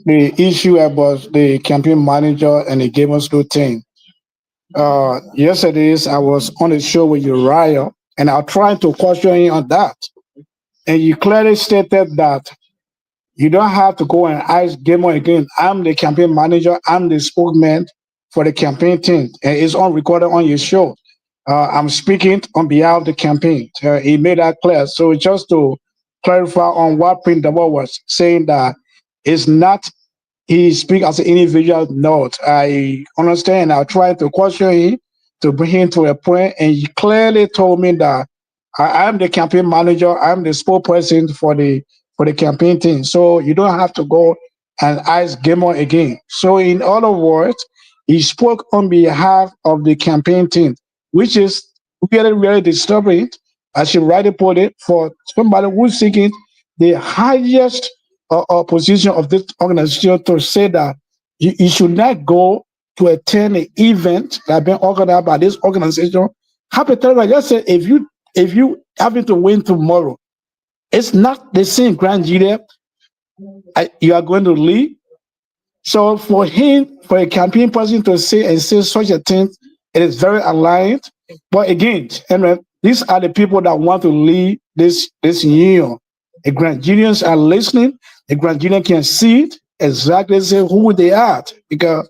issue about the campaign manager and the Game School team. Yesterday I was on a show with Uriah, and I tried to question you on that. And you clearly stated that you don't have to go and ask Gamer again. I'm the campaign manager. I'm the spokesman for the campaign team. And it's on recorded on your show. I'm speaking on behalf of the campaign. He made that clear. So just to clarify on what Prince Double was saying, that it's not he speak as an individual note. I understand. I tried to question him to bring him to a point, and he clearly told me that I'm the campaign manager. I'm the spokesperson for the campaign team. So you don't have to go and ask Gamer again. So in other words, he spoke on behalf of the campaign team, which is really, really disturbing, as you rightly put it, for somebody who's seeking the highest position of this organization to say that you should not go to attend an event that has been organized by this organization. Hypothetically, I just said, if you happen to win tomorrow, it's not the same grand leader you are going to lead. So for him, for a campaign person to say such a thing, it is very aligned. But again, these are the people that want to lead this union. The Grangidians are listening. The Grangidian can see it exactly, say who they are, because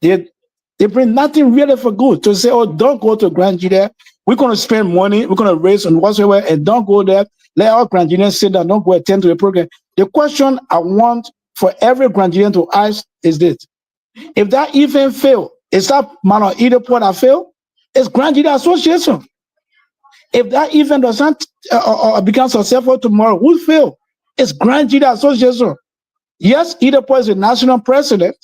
they bring nothing really for good to say, oh, don't go to Grangidia we're going to spend money, we're going to raise and whatsoever, and don't go there. Let our Ghanaians sit down, don't go attend to the program. The question I want for every Ghanaian to ask is this: if that event fail, is that man or either point that fail? It's Ghanaian Association. If that event doesn't become successful tomorrow, who fail? It's Ghanaian Association. Yes, either point is the national president,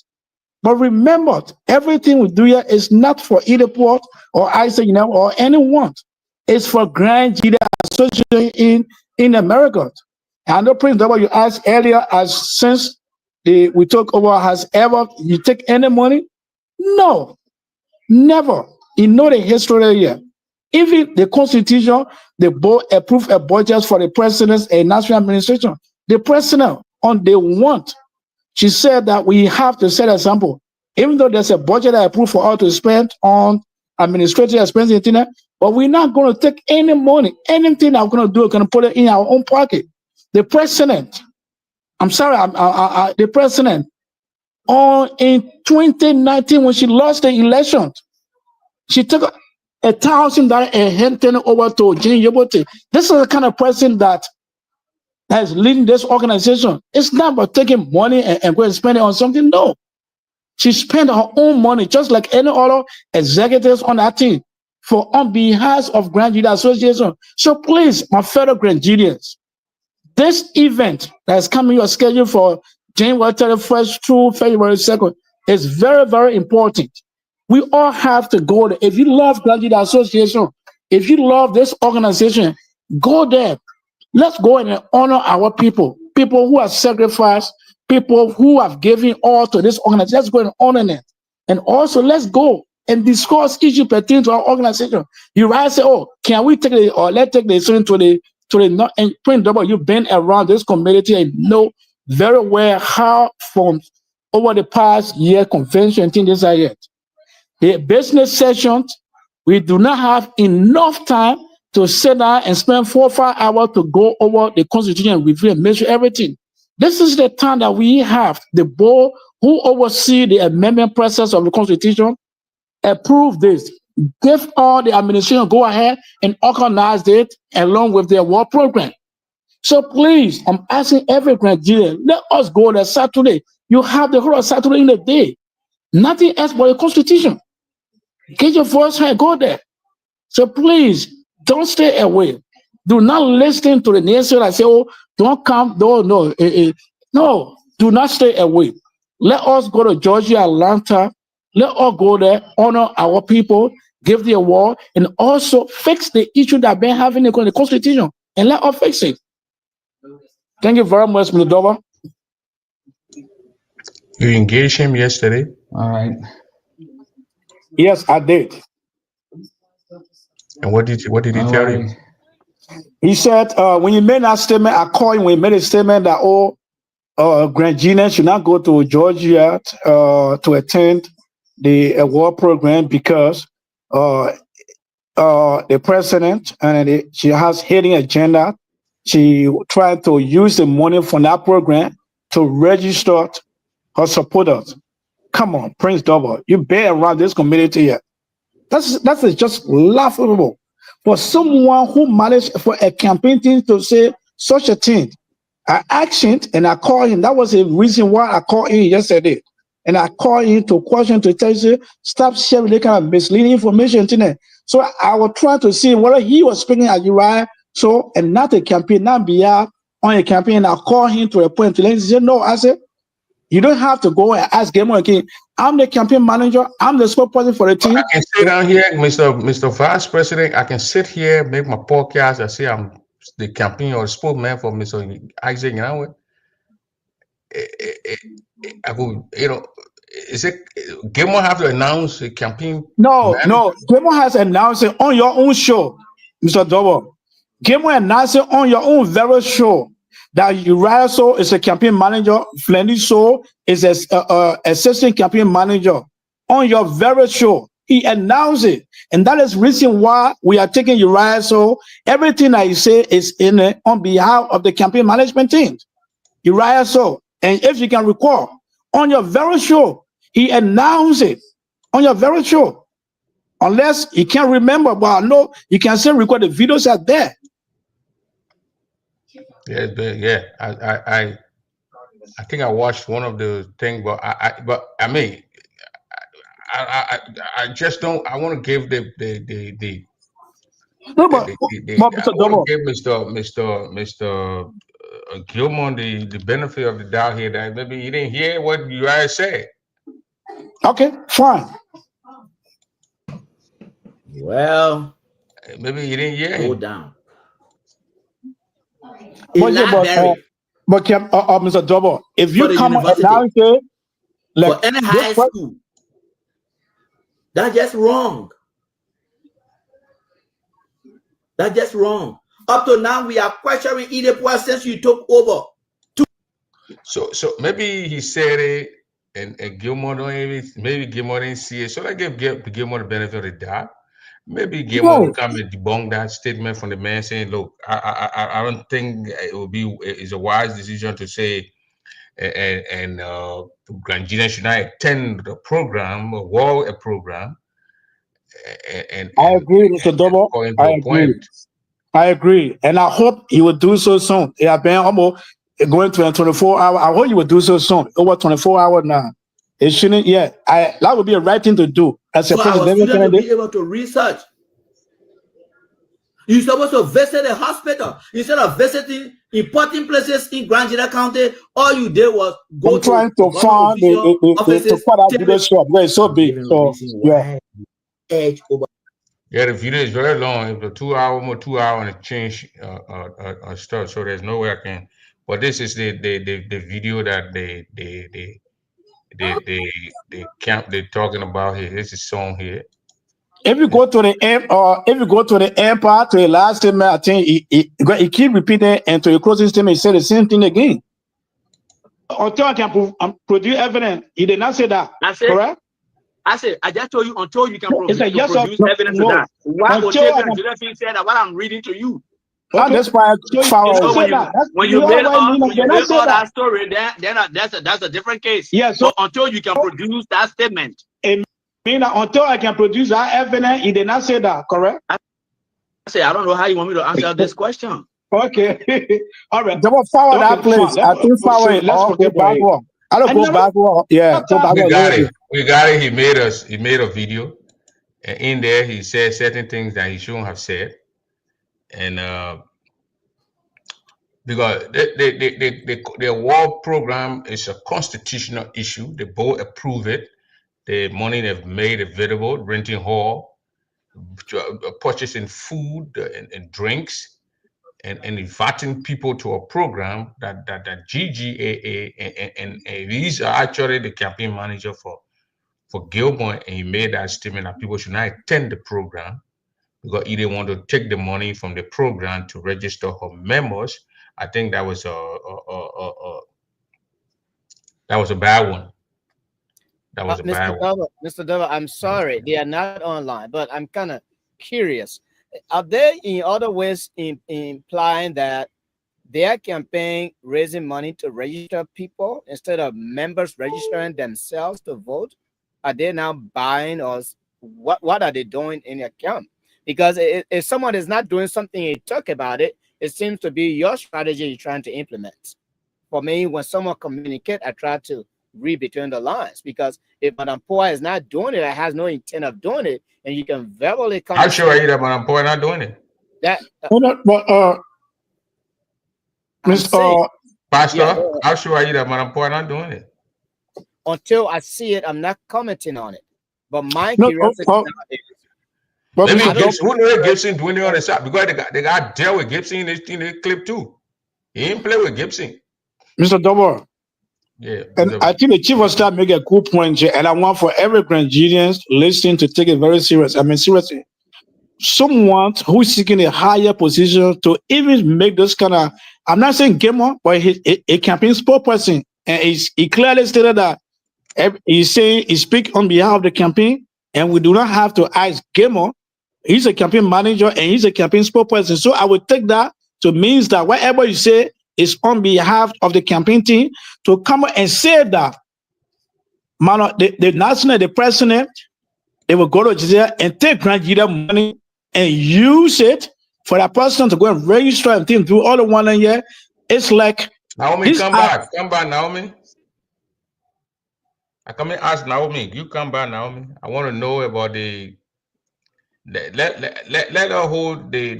but remember, everything we do here is not for either port or Isaac, or anyone. It's for Grand Gida Association in America. I know Prince W asked earlier, as since we took over, has ever you take any money? No, never. You know the history here. Even the Constitution, the board approved a budget for the president and national administration. The president, on day one, she said that we have to set an example. Even though there's a budget I approved for all to spend on administrative expenses, but we're not going to take any money. Anything I'm going to do, we're going to put it in our own pocket. The president, I'm sorry, the president, in 2019, when she lost the election, she took $1,000 and handed it over to Jane Yobote. This is the kind of person that is leading this organization. It's not about taking money and going to spend it on something. No. She spent her own money, just like any other executives on that team, on behalf of Grand Gida Association. So please, my fellow Grandidians, this event that is coming your schedule for January 31st through February 2nd is very, very important. We all have to go there. If you love Grand Gida Association, if you love this organization, go there. Let's go and honor our people who have sacrificed, people who have given all to this organization. Let's go and honor them. And also, let's go and discuss issues pertaining to our organization. You rather say, oh, can we take it, or let's take the decision to the and Prince W, you've been around this community and know very well how from over the past year convention thing this yet. The business sessions, we do not have enough time to sit down and spend 4 or 5 hours to go over the Constitution and review and measure everything. This is the time that we have the board who oversee the amendment process of the Constitution approve this, give all the administration go ahead and organize it along with their war program. So please, I'm asking every Nigerian, let us go there Saturday. You have the whole of Saturday in the day. Nothing else but the Constitution. Get your voice heard, go there. So please, don't stay away. Do not listen to the nation that say, oh, don't come, no, no, do not stay away. Let us go to Georgia, Atlanta. Let us go there, honor our people, give the award, and also fix the issue that been having in the Constitution, and let us fix it. Thank you very much, Mr. Dover. You engaged him yesterday? All right. Yes, I did. And what did he tell you? He said, when you made that statement, I called him when he made a statement that, Grand Gina should not go to Georgia to attend the award program because the president and she has hidden agenda. She tried to use the money from that program to register her supporters. Come on, Prince Double, you bear around this community here. That's just laughable for someone who managed for a campaign team to say such a thing. I asked him and I called him. That was the reason why I called him yesterday. And I called him to question to tell you, stop sharing that kind of misleading information today. So I was trying to see whether he was speaking at Uriah, so and not a campaign, not be on a campaign. I called him to a point to let him say, no, I said, you don't have to go and ask Ggaa again. I'm the campaign manager. I'm the spokesperson for the team. I can sit down here, Mr. Vice President. I can sit here, make my podcast. I say I'm the campaign or spokesman for Mr. Isaac Yanawe. I go, is it Ggaa have to announce a campaign? No, Ggaa has announced it on your own show, Mr. Dobo. Ggaa announced it on your own very show that Uriah So is a campaign manager, Flendy So is an assistant campaign manager on your very show. He announced it, and that is the reason why we are taking Uriah So. Everything that he say is in it on behalf of the campaign management team. Uriah So, and if you can recall, on your very show, he announced it on your very show. Unless you can't remember, but I know you can still record the videos are there. Yeah. I think I watched one of the things, but I mean, I just don't. I want to give No, but I Mr. want Double. to give Mr. Gilmore the benefit of the doubt here that maybe he didn't hear what you guys said. Okay, fine. Well, Maybe he didn't hear go him. down. But yeah, but Mr. Double, if you For the come university, now and say, like, for any high school, that's just wrong. That's just wrong. Up to now, we are questioning Idepoa since you took over. So maybe he said it, and Gilmore don't even, maybe Gilmore didn't see it. So I give Gilmore the benefit of the doubt. Maybe Gilmore will come and debunk that statement from the man saying, "Look, I don't think it will be it's a wise decision to say, and Granjina should not attend the program, a program." And I agree, Mr. Double. I agree, and I hope he will do so soon. It has been almost going to 24 hours. I hope he will do so soon. Over 24 hours now. It shouldn't yet. That would be a right thing to do as a president. Our student to be able to research. You're supposed to visit a hospital instead of visiting important places in Grand Gila County. All you did was go trying to find the video shop where it's so big. So yeah. Yeah, the video is very long. It's a 2 hour, more 2 hour and a change stuff. So there's no way I can. But this is the video that they're talking about here. This is song here. If you go to the end, if you go to the end part, to the last statement, I think he keep repeating, and to the closing statement, he said the same thing again. Until I can produce evidence, he did not say that. Correct? I said, I just told you until you can produce evidence to that. Why would you say that what I'm reading to you? Okay. That's why when you made all that story, then that's a different case. Yeah, so until you can produce that statement. Until I can produce that evidence, he did not say that, correct? I say, I don't know how you want me to answer this question. Okay. All right. Don't forward that place. I think forward. Let's go backward. I don't go backward. Yeah. We got it. He made a video. And in there, he said certain things that he shouldn't have said. And because the war program is a constitutional issue. They both approve it. The money they've made available, renting hall, purchasing food and drinks, and inviting people to a program that GGAA and these are actually the campaign manager for Gilmore, and he made that statement that people should not attend the program because he didn't want to take the money from the program to register her members. I think that was a bad one. That was a bad one. Mr. Dova, I'm sorry, they are not online, but I'm kind of curious. Are they in other ways implying that their campaign raising money to register people instead of members registering themselves to vote? Are they now buying, or what are they doing in their camp? Because if someone is not doing something and talk about it, it seems to be your strategy you're trying to implement. For me, when someone communicates, I try to read between the lines, because if Madam Poa is not doing it, or has no intent of doing it, and you can verbally come. How sure are you that Madam Poa not doing it? That Mr. Pastor, how sure are you that Madam Poa not doing it? Until I see it, I'm not commenting on it. But my curiosity is, maybe who knows Gibson doing it on the side, because they got dealt with Gibson in the clip too. He didn't play with Gibson. Mr. Double. Yeah. And I think the chief of staff make a good point here, and I want for every Granadians listening to take it very serious. I mean, seriously. Someone who's seeking a higher position to even make this kind of, I'm not saying gamer, but a campaign spokesperson, and he clearly stated that he's saying he speaks on behalf of the campaign, and we do not have to ask gamer. He's a campaign manager and he's a campaign spokesperson. So I would take that to means that whatever you say is on behalf of the campaign team to come and say that, man, the president they will go to jail and take Nigeria money and use it for that person to go and register and things, do all the 1 year. It's like Naomi, this. come back, Naomi. I come and ask Naomi. You come back, Naomi. I want to know about the let her hold the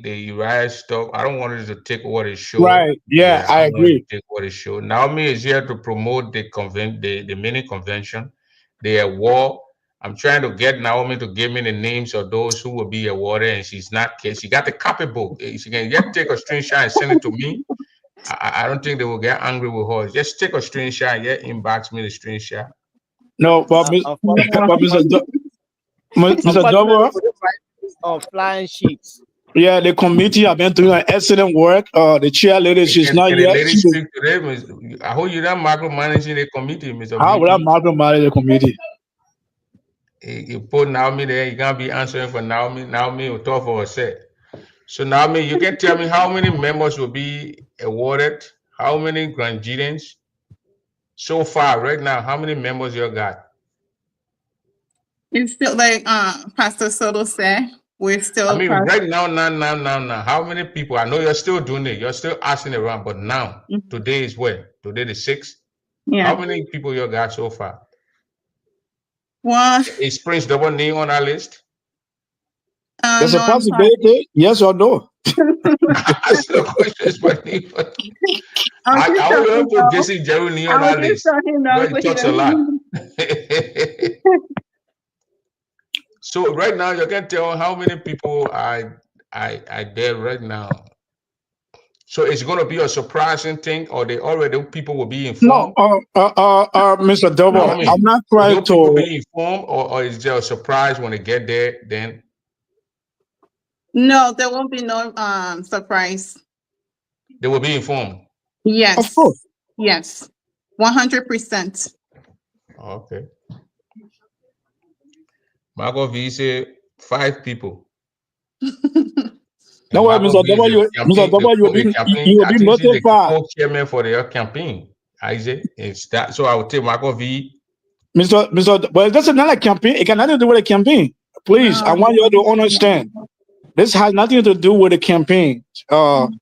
Uriah stuff. I don't want her to take what is show. Right. Yeah, I don't want her agree. to take what is show. Naomi is here to promote the mini convention, the award. I'm trying to get Naomi to give me the names of those who will be awarded, and she's not. She got the copybook. She can just take a screenshot and send it to me. I don't think they will get angry with her. Just take a screenshot. Yeah, inbox me the screenshot. No, but Mr. Double, on flying sheets. yeah, the committee have been doing excellent work. The chairlady, she's not Can yet. the lady speak to them? I hope you're not micromanaging the committee, Mr. How will I VP. micromanage the committee? You put Naomi there, you can't be answering for Naomi. Naomi will talk for herself. So Naomi, you can tell me how many members will be awarded, how many Grangians so far right now, how many members you got? It's still like Pastor Soto said, we're still I mean, right now, how many people? I know you're still doing it, you're still asking around, but now, today is what? Today the 6th? yeah. How many people you got so far? Well, Is Prince Double name on our list? There's no, a possibility, yes or no? That's the question for me. I will put Jesse Jerry Lee on our list. He talks a lot. So right now, you can tell how many people are there right now. So it's going to be a surprising thing, or they already people will be informed. No, Mr. Double, I'm not trying people to be informed, or is there a surprise when they get there? Then no, there won't be no surprise. they will be informed. Yes, of course. yes, 100%. Okay. Marco V said 5 people. No way, Mr. W. Mr. W. You will be notified. Co-chairman for their campaign, Isaac. It's that. So I would take Marco V. Mr. But this is not a campaign. It got nothing to do with a campaign. Please, I want you to understand. This has nothing to do with the campaign. I want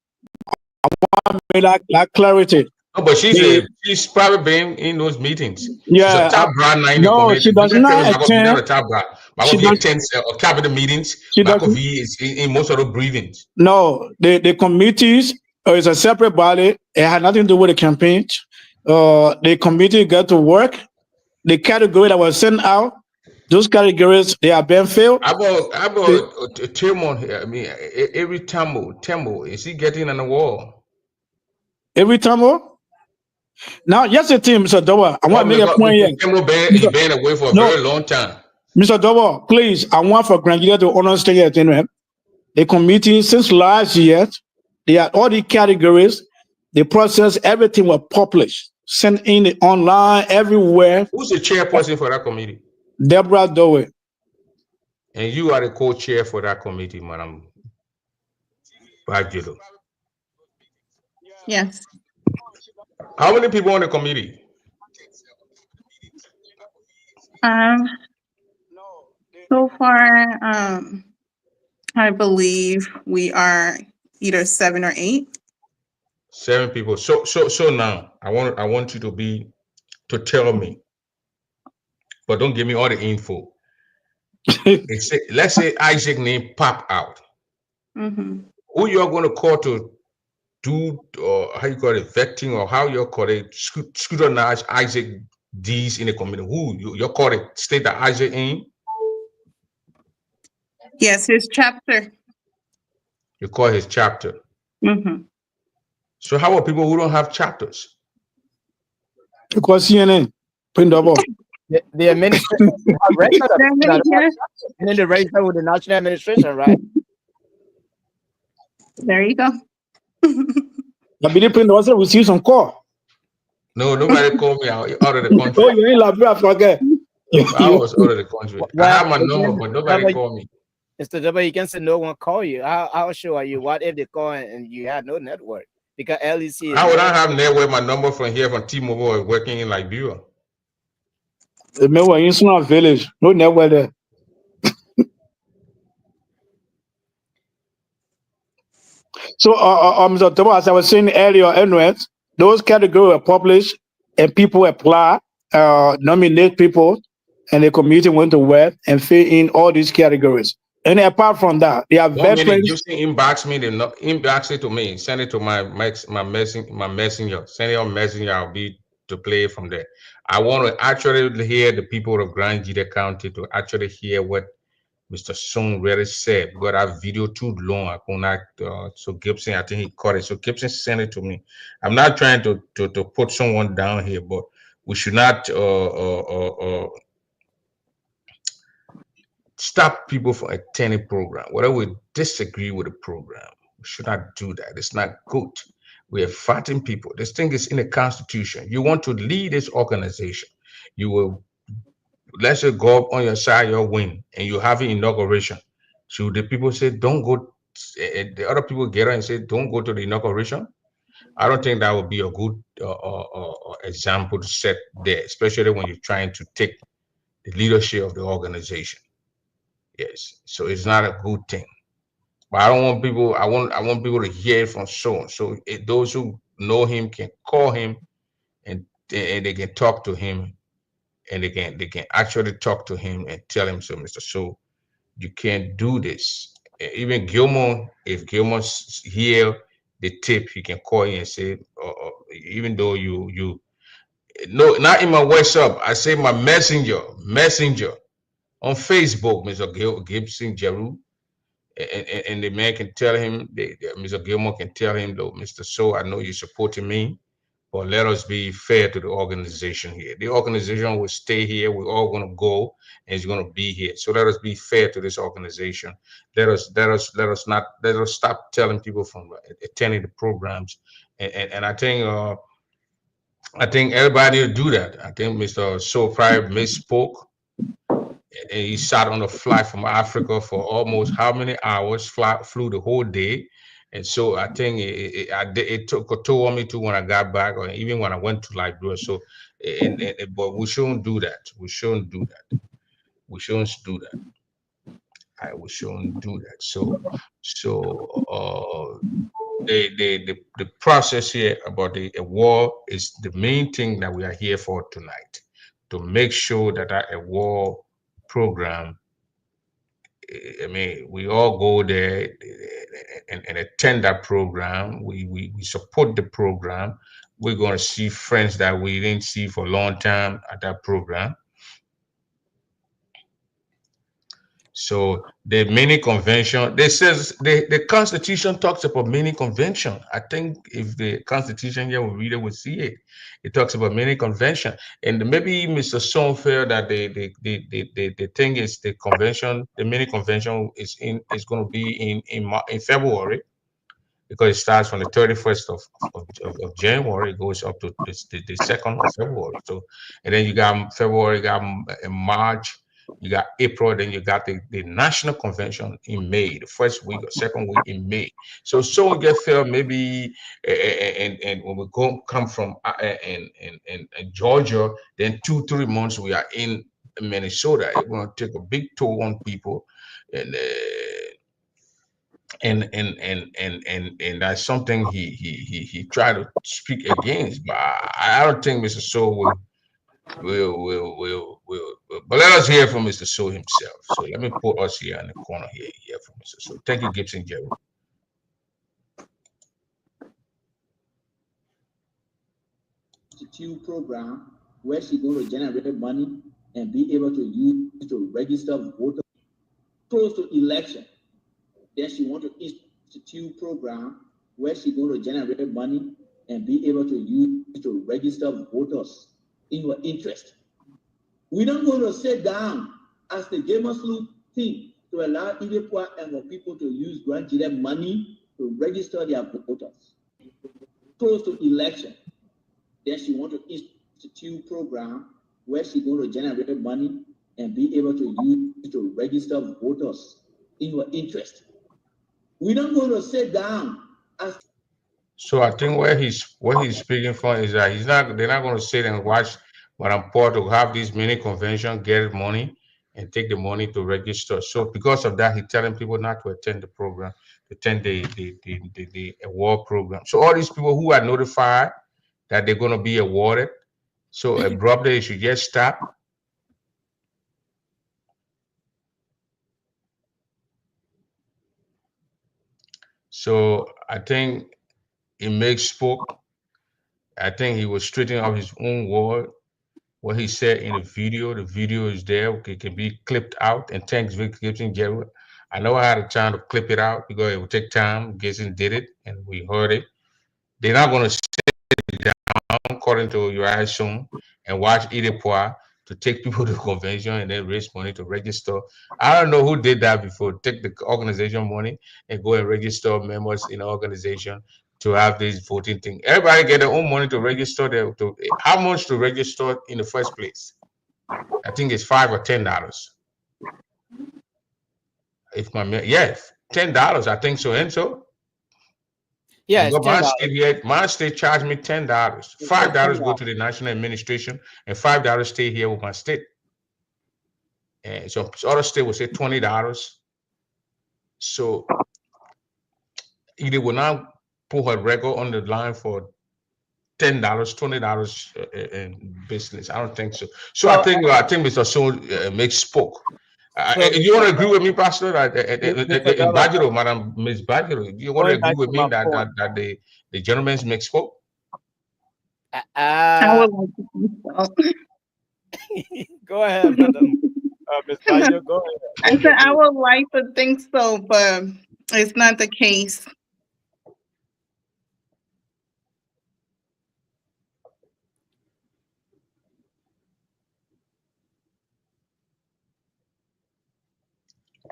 to make that clarity. No, but she's probably been in those meetings. Yeah. She's a top brand. No, she does not attend. Marco V attends cabinet meetings. Marco V is in most of the briefings. No, the committees is a separate body. It had nothing to do with the campaign. The committee got to work. The category that was sent out, those categories, they are being filled. How about Timon here? I mean, every Tembo, is he getting on the wall? Every Tembo? Now, yes, the team, Mr. Dowa, I want to make a point here. He's been away for a very long time. Mr. Dowa, please, I want for Grandier to understand here. The committee, since last year, they had all the categories, the process, everything was published, sent in the online, everywhere. Who's the chairperson for that committee? Deborah Dowe. And you are the co-chair for that committee, Madam Bajilo. Yes. How many people on the committee? So far, I believe we are either 7 or 8. 7 people. So now I want you to tell me, but don't give me all the info. Let's say Isaac name pop out. Who you are going to call to do, or how you call it, vetting, or how you call it, scrutinize Isaac D's in the committee? Who you call it? State that Isaac in? Yes, his chapter. You call his chapter. So how about people who don't have chapters? Because CNN, print double. The administration, and then the register with the national administration, right? There you go. I believe print also receive some call. No, nobody called me out of the country. Oh, you ain't like I forget. I was out of the country. I have my number, but nobody called me. Mr. W, you can say no one call you. How sure are you? What if they call and you had no network? Because LEC. How would I have network? My number from here from T-Mobile working in Liberia. Remember, in small village, no network there. So, Mr. Tomo, as I was saying earlier, anyways, those categories were published and people apply, nominate people, and the community went to work and fill in all these categories. And apart from that, they are 1 minute, veterans. you see inbox me, then inbox it to me. Send it to my messenger. Send it on messenger. I'll be to play from there. I want to actually hear the people of Grand Gita County to actually hear what Mr. Song really said. Because that video too long. I could not. So Gibson, I think he caught it. So Gibson sent it to me. I'm not trying to put someone down here, but we should not stop people from attending program. Whether we disagree with the program, we should not do that. It's not good. We are fighting people. This thing is in the Constitution. You want to lead this organization, you will, let's say, go up on your side, your wing, and you have an inauguration. So the people say, don't go. The other people get up and say, don't go to the inauguration. I don't think that would be a good example to set there, especially when you're trying to take the leadership of the organization. Yes, so it's not a good thing. But I don't want people. I want people to hear it from Sean. So those who know him can call him, and they can talk to him, and they can actually talk to him and tell him, so Mr. So you can't do this. Even Gilmore, if Gilmore's here, the tip, he can call you and say, even though you no, not in my WhatsApp. I say my messenger on Facebook, Mr. Gibson Jeru, and the man can tell him, Mr. Gilmore can tell him, though, Mr. So, I know you're supporting me, but let us be fair to the organization here. The organization will stay here. We're all going to go, and it's going to be here. So let us be fair to this organization. Let us stop telling people from attending the programs. And I think everybody will do that. I think Mr. So probably misspoke, and he sat on a flight from Africa for almost how many hours? Flew the whole day, and so I think it took a toll on me too when I got back, or even when I went to Liberia. So, but we shouldn't do that. We shouldn't do that. We shouldn't do that. We shouldn't do that. So the process here about the war is the main thing that we are here for tonight, to make sure that that war program, I mean, we all go there and attend that program. We support the program. We're going to see friends that we didn't see for a long time at that program. So the mini convention, they says the Constitution talks about mini convention. I think if the Constitution here will read it, will see it. It talks about mini convention, and maybe Mr. Song felt that the thing is the convention, the mini convention is going to be in February, because it starts from the 31st of January, it goes up to the 2nd of February. So, and then you got February, you got March, you got April, then you got the national convention in May, the first week or second week in May. So we get felt maybe, and when we come from in Georgia, then 2-3 months we are in Minnesota. It's going to take a big toll on people, and and that's something he tried to speak against, but I don't think Mr. So will. But let us hear from Mr. So himself. So let me put us here in the corner here, hear from Mr. So. Thank you, Gibson Jerry. Institute program where she's going to generate money and be able to use to register voters close to election. Then she want to institute program where she's going to generate money and be able to use to register voters in your interest. We don't going to sit down as the Gamers Loop team to allow Idepua and more people to use Grand Gita money to register their voters close to election. Then she want to institute program where she's going to generate money and be able to use to register voters in your interest. We don't going to sit down as. So I think what he's speaking for is that they're not going to sit and watch Madam Porto have this mini convention, get money, and take the money to register. So because of that, he's telling people not to attend the program, to attend the award program. So all these people who are notified that they're going to be awarded, so abruptly they should just stop. So I think it makes spoke. I think he was straightening up his own word. What he said in the video. The video is there. It can be clipped out. And thanks for giving Jerry. I know I had a time to clip it out because it would take time. Gibson did it, and we heard it. They're not going to sit down, according to Uriah soon, and watch Idepua to take people to convention and then raise money to register. I don't know who did that before. Take the organization money and go and register members in the organization to have this voting thing. Everybody get their own money to register. How much to register in the first place? I think it's $5 or $10. If $10. I think so. And so Yeah, it's because my $10. state here, my state charged me $10. $5 go to the national administration, and $5 stay here with my state. And so other state will say $20. So either will not put her record on the line for $10, $20 in business. I don't think so. So Well, I think Mr. So makes spoke. so You want to agree with me, Pastor? Mr. In Dollar, Bajiro, Madam Miss Bajiro, you want to going agree back with to me my that point. the gentleman's make spoke? I would like to think so. Go ahead, Madam Miss Bajo. Go I ahead. said I would like to think so, but it's not the case.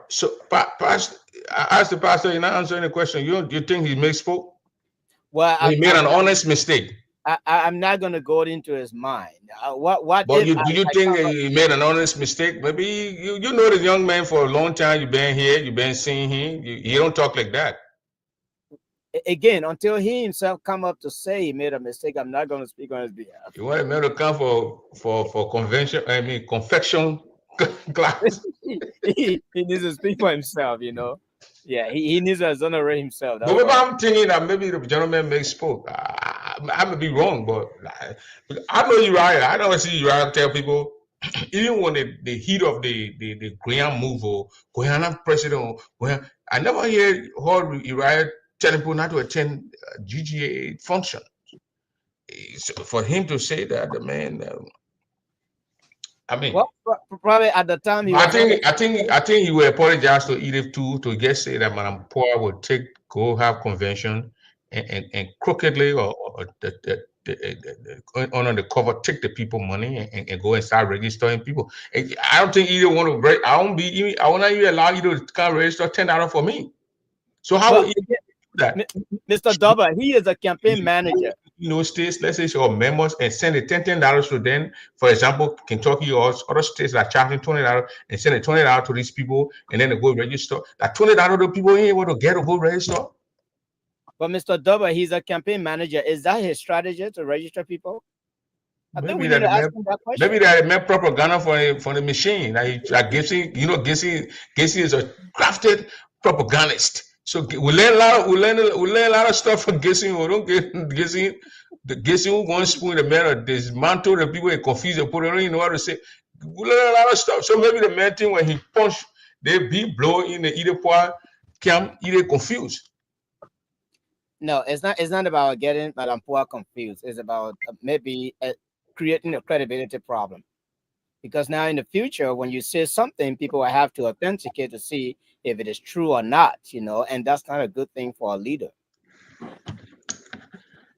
So, Pastor, I asked the pastor, you're not answering the question. You think he made spoke? Well, He made an honest mistake. I'm not going to go into his mind. What But if do you think he made an honest mistake? Maybe you know the young man for a long time. You've been here, you've been seeing him. You don't talk like that. again, until he himself come up to say he made a mistake, I'm not going to speak on his behalf. You want him to come for convention? I mean, confection class. he needs to speak for himself, you know. Yeah, he needs to exonerate himself. But That's maybe all. I'm thinking that maybe the gentleman may spoke. I may be wrong, but I know Uriah. I don't see Uriah tell people, even when the heat of the Graham move or Guyana president, I never heard Uriah telling people not to attend GGA function. So for him to say that, the man, I mean, Well, probably at the time he I was. think he will apologize to Edith too to just say that Madam Poor would go have convention and crookedly or under the cover take the people money and go and start registering people. I don't think either want to. I will not even allow you to come register $10 for me. So how will you do that? Mr. Dubba, he is a campaign manager. States, let's say, your members and send the $10 to them. For example, Kentucky or other states that are charging $20 and send the $20 to these people, and then they go register. That $20 the people ain't able to get to go register. But Mr. Dubba, he's a campaign manager. Is that his strategy to register people? I think we need to ask him that question. Maybe that meant propaganda for the machine. Like Gibson, Gibson is a crafted propagandist. So we learn a lot of stuff from Gibson. We don't get Gibson. The Gibson who wants spoon the man or dismantle the people and confuse the people. They don't even know how to say. We learn a lot of stuff. So maybe the main thing when he punched, they be blow in the either part camp, either confused. No, it's not about getting Madam Poor confused. It's about maybe creating a credibility problem. Because now in the future, when you say something, people will have to authenticate to see if it is true or not, and that's not a good thing for a leader.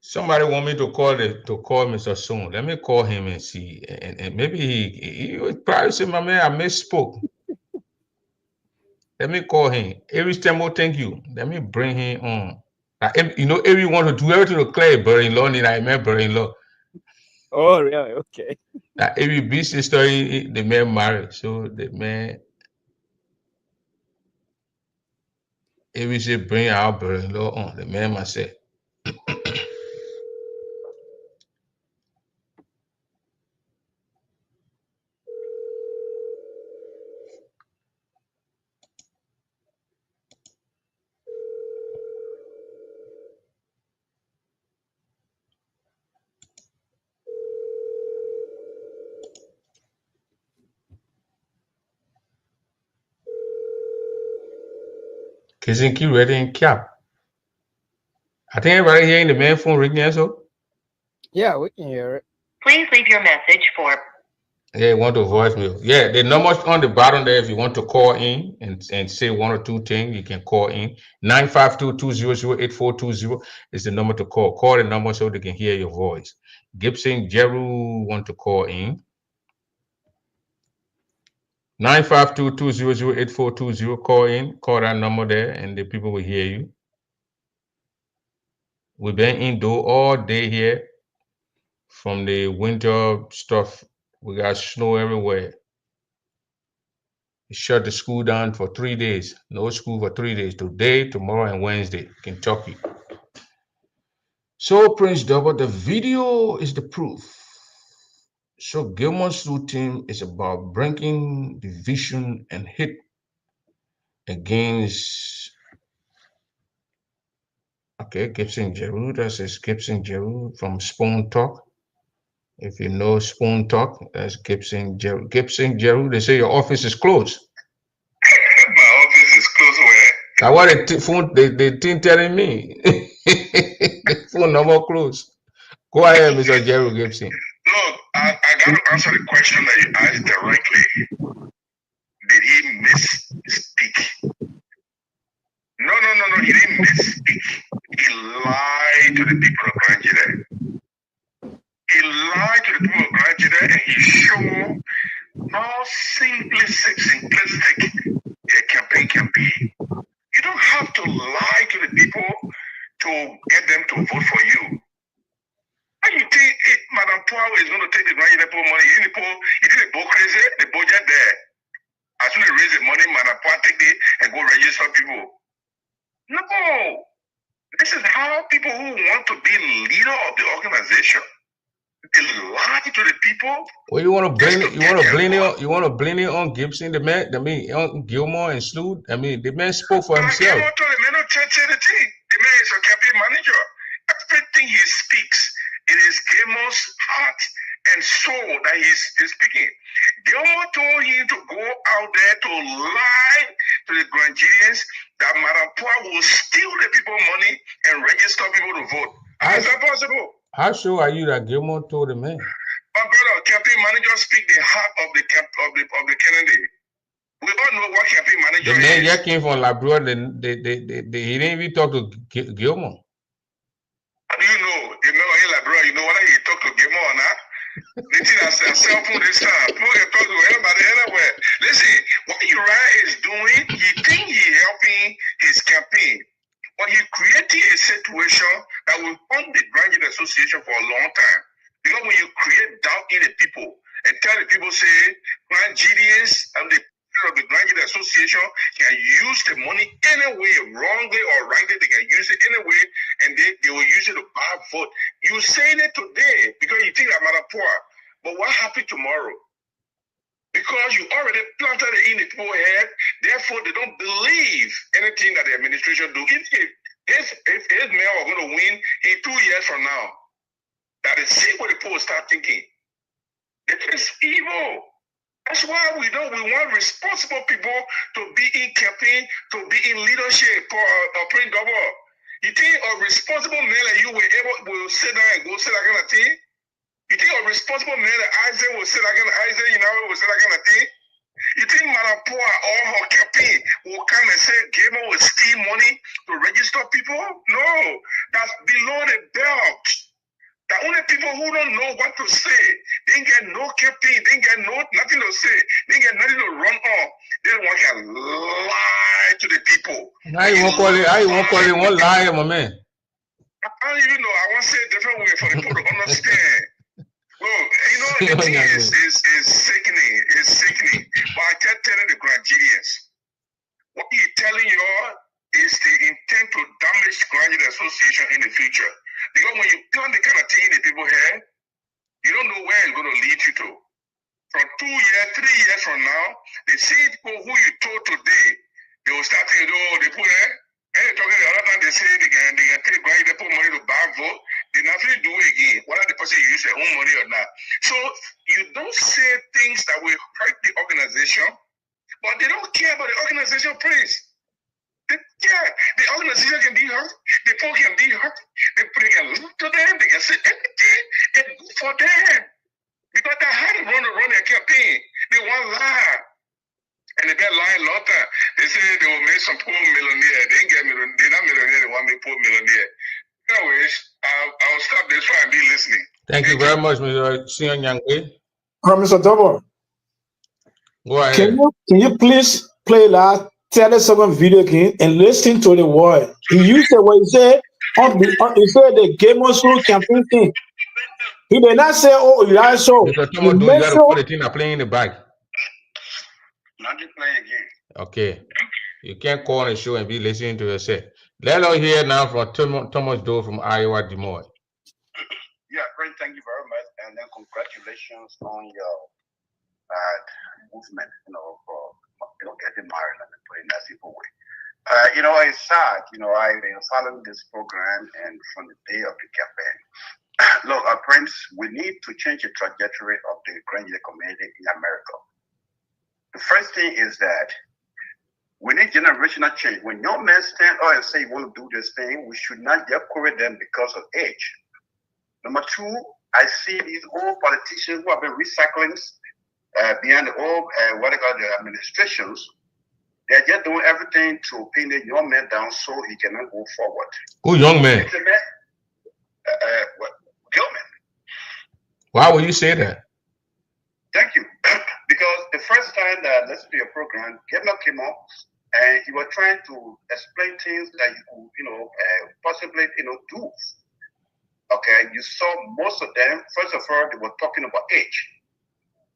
Somebody want me to call Mr. Soon. Let me call him and see. And maybe he would probably say, my man, I misspoke. Let me call him. Every time, thank you. Let me bring him on. Everyone to do everything to clear brother-in-law, and I met brother-in-law. Oh, really? Okay. That every business story, the man married. So the man, every say bring our brother-in-law on. The man must say. Kizinki ready and cap. I think everybody hearing the man phone ringing so. Yeah, we can hear it. Please leave your message for. Yeah, you want to voicemail. Yeah, the numbers on the bottom there. If you want to call in and say one or two things, you can call in. 952-200-8420 is the number to call. Call the number so they can hear your voice. Gibson Jeru want to call in. 952-200-8420. Call in. Call that number there, and the people will hear you. We've been indoor all day here. From the winter stuff, we got snow everywhere. Shut the school down for 3 days. No school for 3 days. Today, tomorrow, and Wednesday, Kentucky. So, Prince Double, the video is the proof. So, Gilmore's new team is about bringing division and hit against. Okay, Gibson Jeru. That says Gibson Jeru from Spoon Talk. If you know Spoon Talk, that's Gibson Jeru. Gibson Jeru, they say your office is closed. My office is closed where? Now what the phone they thing telling me? The phone number closed. Go ahead, Mr. Jeru Gibson. Look, I got to answer the question that you asked directly. Did he misspeak? No, he didn't misspeak. He lied to the people of Nigeria. He lied to the people of Nigeria, and he showed how simplistic a campaign can be. You don't have to lie to the people to get them to vote for you. How you think Madam Power is going to take the Nigeria money? You didn't go crazy, the budget there. As soon as they raise the money, Madam Power take it and go register people. No. This is how people who want to be leader of the organization, they lie to the people. Well, you want to blame it? You want to blame it on Gibson? The man, on Gilmore and Sloot. I mean, the man spoke for himself. Gilmore told the man not say the thing. The man is a campaign manager. Everything he speaks, it is Gilmore's heart and soul that he's speaking. Gilmore told him to go out there to lie to the Grangians that Madam Poor will steal the people money and register people to vote. How is that possible? How sure are you that Gilmore told the man? My brother, campaign manager speak the heart of the candidate. We all know what campaign manager is. The man just came from Labrador. He didn't even talk to Gilmore. How do you know? You know in Labrador, you know whether he talk to Gilmore or not? The thing that's a cell phone this time. People can talk to anybody anywhere. Listen, what Uriah is doing, he think he helping his campaign. But he created a situation that will fund the Grand Association for a long time. Because when you create doubt in the people and tell the people, say, Nigerians and the of the Grand Association can use the money anyway, wrongly or rightly, they can use it anyway, and they will use it to buy vote. You're saying it today because you think that matter poor. But what happened tomorrow? Because you already planted it in the people's head, therefore they don't believe anything that the administration do. If his mayor are going to win in 2 years from now, that is see what the people start thinking. It is evil. That's why we want responsible people to be in campaign, to be in leadership for Prince Double. You think a responsible man like you will sit down and go say that kind of thing? You think a responsible man like Isaac will say that kind of will say that kind of thing? You think Malapua or her campaign will come and say Gamer will steal money to register people? No, that's below the belt. The only people who don't know what to say, they ain't get no campaign, they ain't get nothing to say, they ain't get nothing to run on. They don't want to lie to the people. How you won't call it one lie, my man? I don't even know. I want to say a different way for the people to understand. Well, you know, the thing is sickening. It's sickening. But I kept telling the Grangians, what he's telling you all is the intent to damage Grangian Association in the future. Because when you plan the kind of thing the people have, you don't know where it's going to lead you to. From 2 years, 3 years from now, the same people who you told today, they will start thinking, oh, they put it. And they're talking the other time, they say they can take money, they put money to buy vote. They nothing do it again. Whether the person use their own money or not. So you don't say things that will hurt the organization, but they don't care about the organization, Prince. Yeah, the organization can be hurt, the folk can be hurt, they can look to them, they can say everything and good for them. Because they had to run their campaign. They want lie. And if that lie long time, they say they will make some poor millionaire. They ain't get millionaire, they're not millionaire, they want to make poor millionaire. Anyways, I'll stop this for and be listening. Thank you very much, Mr. Sion Yangwe. Mr. Double, Go ahead. can you please play that 30-second video again and listen to the word? He used the word, he said the game on school campaign thing. He did not say, oh, you are so. Mr. Thomas, you got to put the thing playing in the back. Not to play again. Okay. You can't call on the show and be listening to yourself. Let us hear now from Thomas Doe from Iowa, Des Moines. Yeah, great. Thank you very much. And then congratulations on your movement, for getting married and putting that people way. It's sad. I've been following this program and from the day of the campaign. Look, our friends, we need to change the trajectory of the Grand community in America. The first thing is that we need generational change. When young men stand up and say you want to do this thing, we should not decorate them because of age. Number two, I see these old politicians who have been recycling behind the old, what they call the administrations. They're just doing everything to pin the young man down so he cannot go forward. Who young man? Young man. Why would you say that? Thank you. Because the first time that I listened to your program, Ggaa came up and he was trying to explain things that you could, possibly, do. Okay, you saw most of them. First of all, they were talking about age.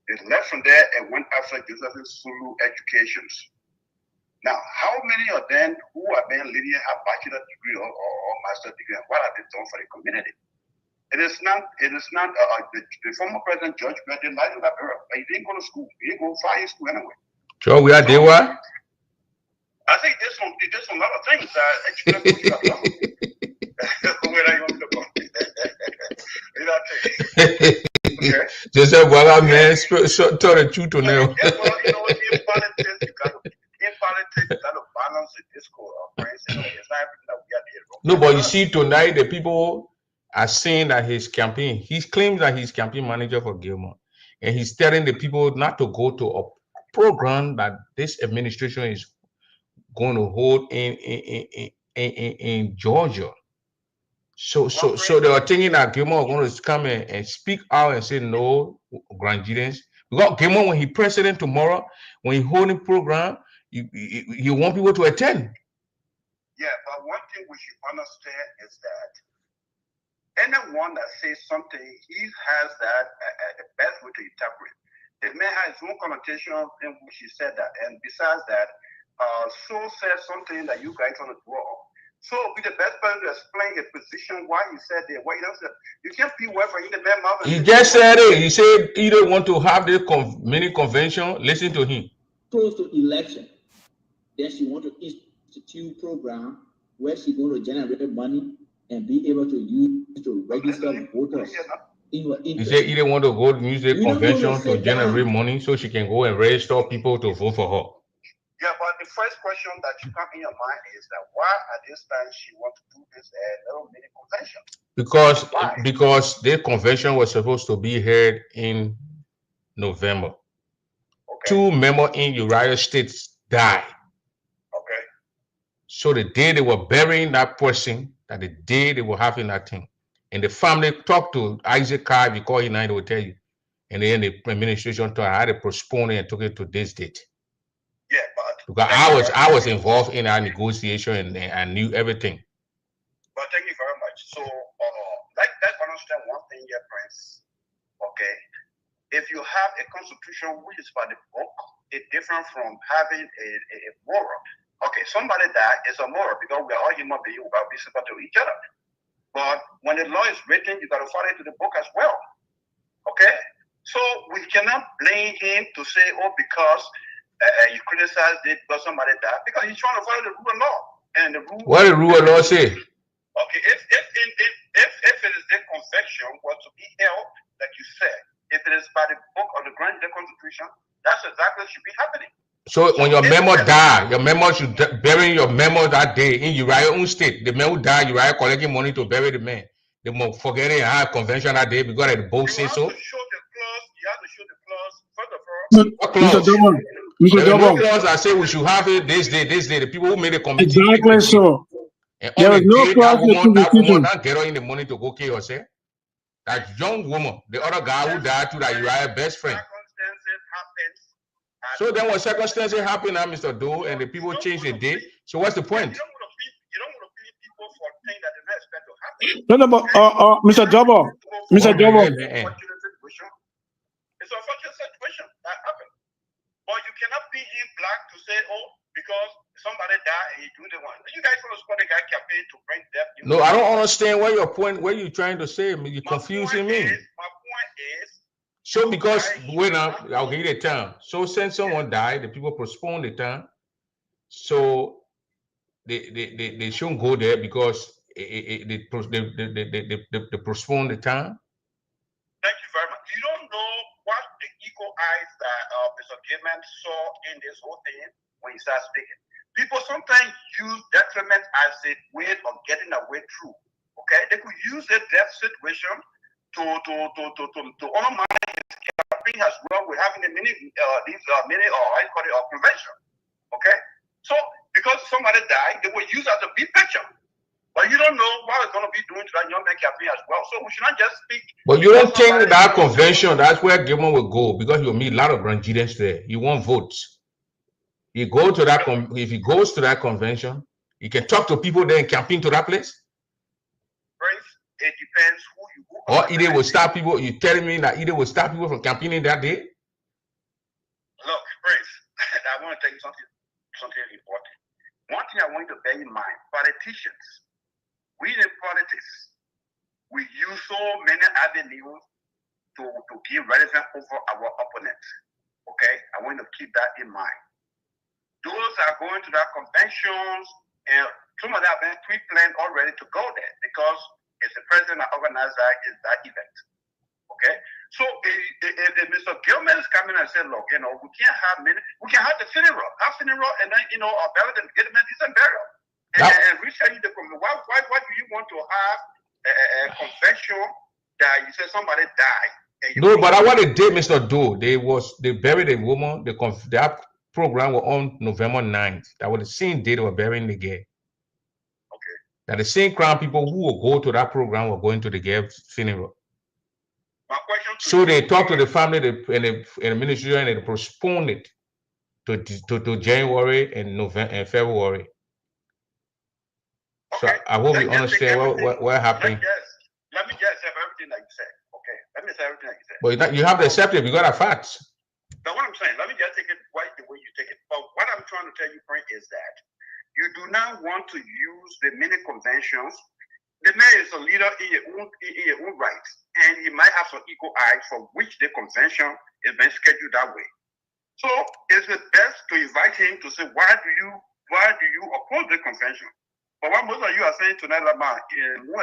They left from there and went after Joseph Sulu educations. Now, how many of them who have been leading a bachelor degree or master degree, and what have they done for the community? It is not. The former president George Bush didn't like that era, but he didn't go to school. He didn't go to high school anyway. So we are there. What? I think there's a lot of things that education should have done. Where are you going to go? Okay. Just a while, man. Tell the truth to know. In politics, you got to balance the discourse of friends. It's not everything that we are there. No, but you see, tonight the people are saying that his campaign, he claims that he's campaign manager for Gilmore, and he's telling the people not to go to a program that this administration is going to hold in Georgia. So they are thinking that Gilmore is going to come in and speak out and say no, Grandians. Because Gilmore, when he president tomorrow, when he holding program, you want people to attend. Yeah, but one thing we should understand is that anyone that says something, he has that the best way to interpret. It may have its own connotation in which he said that, and besides that, so said something that you guys want to draw. So be the best person to explain his position, why he said that, why he doesn't. You can't be whoever in the man mouth. He just said it. He said he don't want to have this mini convention. Listen to him. Close to election, then she want to institute program where she going to generate money and be able to use to register voters. He said he didn't want to go to music convention to generate money so she can go and register people to vote for her. Yeah, but the first question that should come in your mind is that why at this time she wants to do this little mini convention? Because the convention was supposed to be held in November. Okay. 2 members in United States died. Okay. So the day they were burying that person, that the day they were having that thing, and the family talked to Isaac Carr, because he they will tell you, and then the administration told I had to postpone it and took it to this date. Yeah, but because I was involved in our negotiation and I knew everything. But thank you very much. So let's understand one thing here, Prince. Okay, if you have a constitution which is by the book, it's different from having a moral. Okay, somebody died is a moral because we are all human beings who are visible to each other. But when the law is written, you got to follow it to the book as well. Okay, so we cannot blame him to say, oh, because you criticize it because somebody died, because he's trying to follow the rule of law. And the rule. What the rule of law say? Okay, if it is the convention was to be held, like you said, if it is by the book of the Grand Constitution, that's exactly what should be happening. So when your memo die, your memo should bury your memo that day in Uriah own state. The man who died, Uriah collecting money to bury the man. They won't forget it. Have convention that day because the both say so. You have to show the clause. First of all, what clause? Mr. There is no Double. clause that say we should have it this day, this day. The people who made the committee. Exactly so. And There on is the no day clause that woman not get her in the money to go kill herself. That young woman, the other guy who died to that Uriah best friend. So then when circumstances happen now, Mr. Doe, and the people change the date. So what's the point? You don't want to pay people for things that they don't expect to happen. No, but Mr. Double. Mr. Double. It's a unfortunate situation that happened. But you cannot be in black to say, oh, because somebody died and you do the one. You guys want to support the guy campaign to bring death. No, I don't understand what your point, what you're trying to say. You're confusing me. My point is, so because when I'll give you the time. So since someone died, the people postpone the time. So they shouldn't go there because they postpone the time. Thank you very much. You don't know what the eagle eyes that Mr. Gaiman saw in this whole thing when he started speaking. People sometimes use detriment as a way of getting away through. Okay, they could use a death situation to undermine his campaign as well. We're having a mini convention. Okay, so because somebody died, they will use as a big picture. But you don't know what it's going to be doing to that young man campaign as well. So we should not just speak. But you don't think that convention, that's where Gilman will go because you'll meet a lot of Grangians there. He won't vote. He go to that if he goes to that convention, he can talk to people there and campaign to that place. It depends who you go. Or either will stop people. You telling me that either will stop people from campaigning that day? Look, Prince, I want to tell you something important. One thing I want you to bear in mind: politicians, we in politics, we use so many avenues to give relevance over our opponents. Okay, I want you to keep that in mind. Those are going to that conventions, and some of them have been pre-planned already to go there because it's the president that organized that event. Okay, so if Mr. Gilman is coming and say, look, we can't have we can have the funeral, and then bury them, get them in decent burial, and reschedule the convention. Why do you want to have a convention that you say somebody died? No, but I want to date Mr. Doe. They buried a woman. That program was on November 9th. That was the same day they were burying the girl. Okay. That the same crowd people who will go to that program were going to the girl's funeral. So they talked to the family and the ministry and they postponed it to January and November and February. Okay. So I hope you understand what happened. Let me just have everything that you said. Okay. Let me say everything that you said. But you have to accept it. You got a facts. But what I'm saying, let me just take it right the way you take it. But what I'm trying to tell you, Frank, is that you do not want to use the mini conventions. The mayor is a leader in your own right, and he might have some equal eyes for which the convention is being scheduled that way. So it's the best to invite him to say, why do you oppose the convention? But what most of you are saying tonight about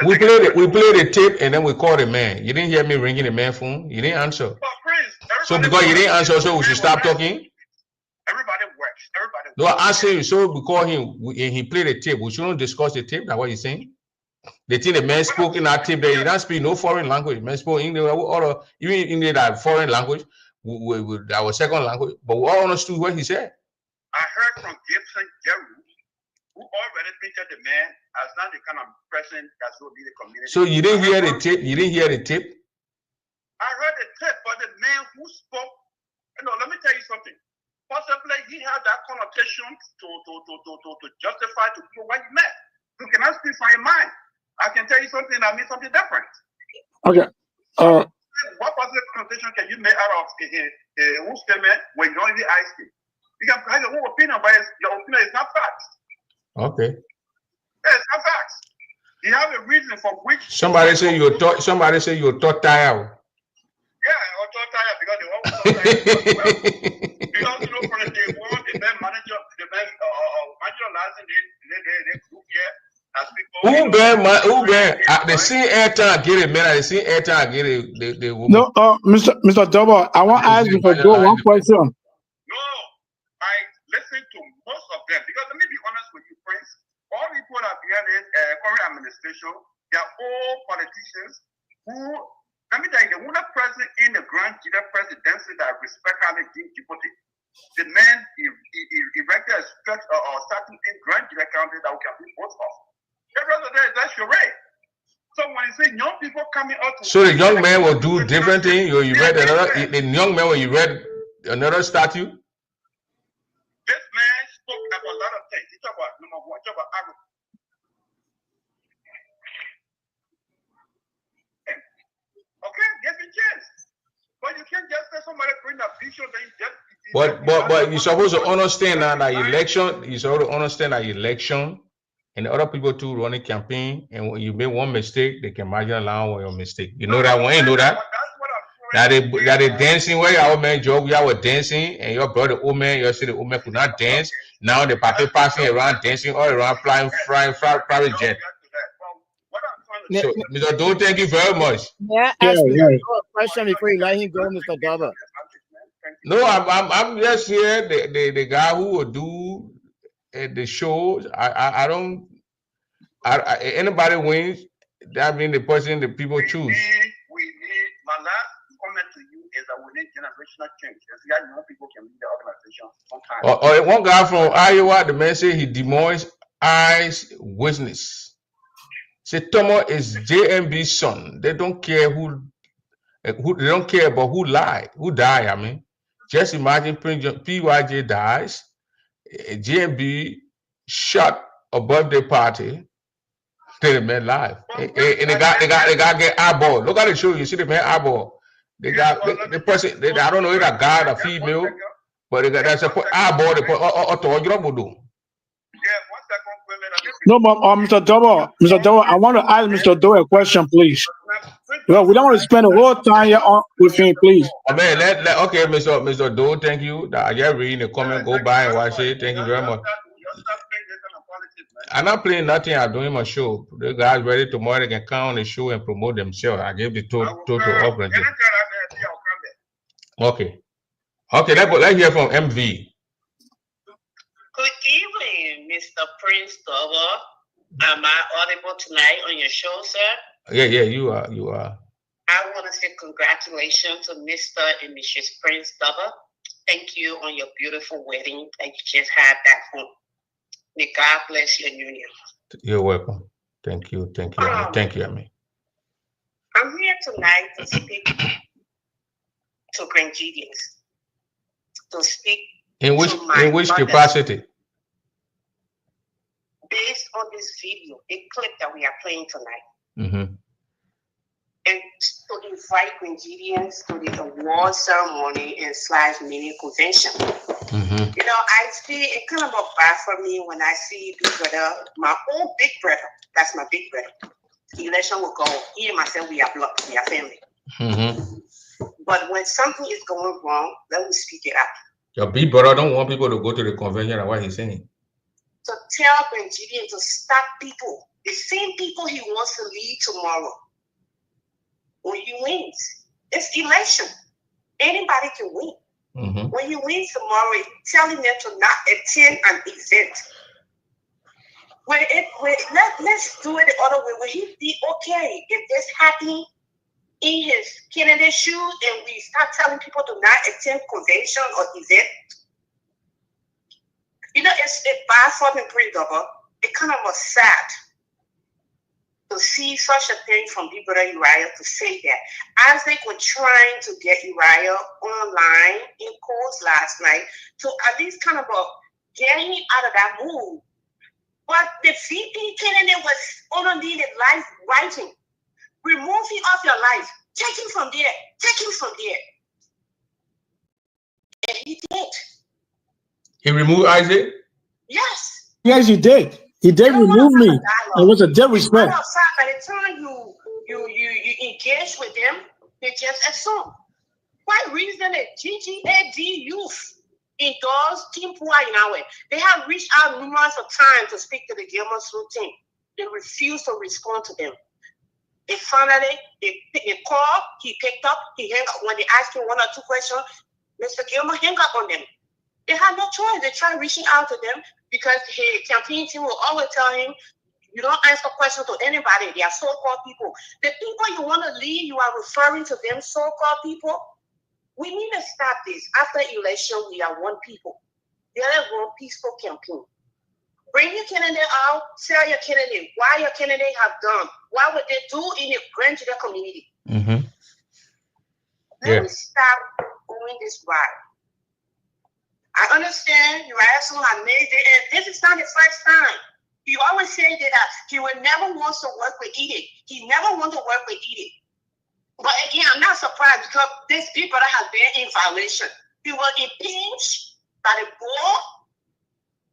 we played the tape and then we called the man. You didn't hear me ringing the man phone. You didn't answer. So because you didn't answer, so we should stop talking. Everybody works. Everybody. No, I answer you. So we call him and he played the tape. We shouldn't discuss the tape. That's what he's saying. The thing the man spoke in that tape, he don't speak no foreign language. Man spoke English or even English that foreign language, with our second language. But we all understood what he said. I heard from Gibson Jeru, who already pictured the man as not the kind of person that will be the community. So you didn't hear the tape? You didn't hear the tape? I heard the tape, but the man who spoke, let me tell you something. Possibly he had that connotation to justify to people what he meant. You cannot speak from your mind. I can tell you something that means something different. Okay. What possible connotation can you make out of a statement when you don't even ask it? You can have your own opinion, but your opinion is not facts. Okay. It's not facts. You have a reason for which. Somebody say you're taught tired. Yeah, or taught tired because they always taught tired. Because from the day one, the best manager, marginalizing the group here. They see airtime get it, man. They see airtime get it. They woman. No, Mr. Double, I want to ask Mr. Joe one question. No, of them. Because let me be honest with you, friends. All people that are behind this current administration, they are all politicians who, let me tell you, the only person in the Grand Ggaa presidency that respect how they did Djibouti. The man erected a stretch or starting in Grand Ggaa County that we can be both of. The rest of that is that charade. So when you say young people coming out to, so the young man will do different thing. You read another the young man when you read another statue. This man spoke about a lot of things. He talked about number one, talk about agriculture. Okay, give me a chance. But you can't just say somebody bring a vision that you just. But you're supposed to understand now that election. You're supposed to understand that election, and the other people too running campaign. And when you make one mistake, they can margin along with your mistake. You know that one, you know that. That they dancing where our man Joe, we were dancing, and your brother old man, you see the old man could not dance. Now the party passing around, dancing all around, flying private jet. So, Mr. Do, thank you very much. May I ask Mr. Doe a question before you let him go, Mr. Dover? No, I'm just here. The guy who will do the shows. I don't. Anybody wins. That means the person the people choose. We need. My last comment to you is that we need generational change. As young people can lead the organization sometimes. One guy from Iowa, the man said he demolished eyes witness. Say Tomo is JMB's son. They don't care who they don't care about who lied, who died. I mean, just imagine PYJ dies, JMB shot a birthday party, then the man live. And they got get eyeball. Look at the show, you see the man eyeball. They got the person, I don't know if a guy or a female, but they got that's a eyeball, they put No, but Mr. Doe, I want to ask Mr. Doe a question, please. Well, we don't want to spend a whole time here with him, please. I mean, okay, Mr. Doe, thank you. I just reading the comment, go by and watch it. Thank you very much. I'm not playing nothing. I'm doing my show. The guys ready tomorrow, they can come on the show and promote themselves. I gave the total offering. Okay. Okay, let's hear from MV. Good evening, Mr. Prince Dover. Am I audible tonight on your show, sir? Yeah, you are. I want to say congratulations to Mr. and Mrs. Prince Dover. Thank you on your beautiful wedding that you just had back home. May God bless your union. You're welcome. Thank you. Thank you, Amy. I'm here tonight to speak to Grangidians. To speak in which capacity? Based on this video, the clip that we are playing tonight. Mm-hmm. And to invite Grangidians to the award ceremony and / mini convention. Mm-hmm. You know, I see it kind of a bad for me when I see big brother, my own big brother, that's my big brother. The election will go, he and myself, we are blood, we are family. Mm-hmm. But when something is going wrong, let me speak it up. Your big brother don't want people to go to the convention and what he's saying. To tell Grangidian to stop people, the same people he wants to lead tomorrow. When he wins, it's election. Anybody can win. Mm-hmm. When he wins tomorrow, telling them to not attend an event. Let's do it the other way. Will he be okay if this happening in his candidate shoes and we start telling people to not attend convention or event? You know, it's bad for me, pretty double. It kind of was sad to see such a thing from Big Brother Uriah to say that. As they were trying to get Uriah online in course last night to at least kind of get him out of that mood. But the VP candidate was only needed life writing. Remove him off your life. Take him from there. Take him from there. And he did. He removed Isaac? Yes. Yes, he did. He did remove me. It was a disrespect. By the time you engage with them, they just assume. Why reason a GGAD youth endorsed Team Pua in our way? They have reached out numerous of times to speak to the Gilman Slough team. They refuse to respond to them. They finally, they called, he picked up, he hung up. When they asked him 1 or 2 questions, Mr. Gilman hung up on them. They had no choice. They tried reaching out to them because his campaign team will always tell him, you don't answer questions to anybody. They are so-called people. The people you want to lead, you are referring to them so-called people. We need to stop this. After election, we are one people. They are one peaceful campaign. Bring your candidate out, tell your candidate why your candidate have done. What would they do in the Grand Judah community? Let me stop going this route. I understand you also have made it, and this is not the first time. You always say that he would never want to work with Edith. He never want to work with Edith. But again, I'm not surprised because this big brother has been in violation. He was impeached by the board,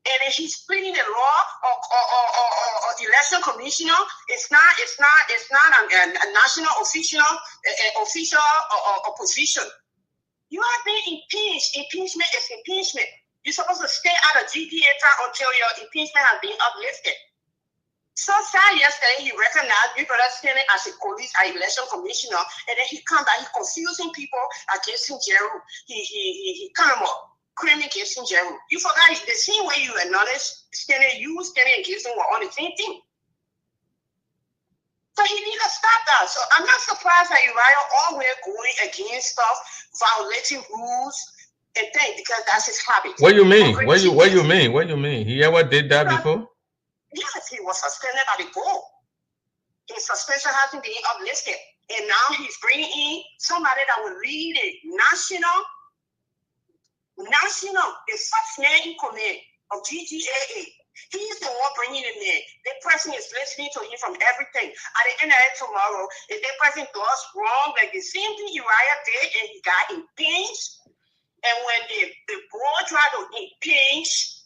and then he's splitting the law or election commissioner. It's not a national official or position. You have been impeached. Impeachment is impeachment. You're supposed to stay out of GPA time until your impeachment has been uplifted. So sad yesterday, he recognized Big Brother standing as a police election commissioner, and then he come back, he confusing people against Jeru. He come up, claiming against Jeru. You forgot the same way you acknowledge standing against him were on the same thing. So he need to stop that. So I'm not surprised that Uriah always going against stuff, violating rules and things, because that's his habit. What do you mean? What do you mean? He ever did that before? Yes, he was suspended by the board. His suspension hasn't been uplifted. And now he's bringing in somebody that will lead a national, the first man in command of GGAA. He's the one bringing him in. The person is listening to him from everything. At the end of it tomorrow, if the person does wrong, like the same thing Uriah did, and he got impeached, and when the board tried to impeach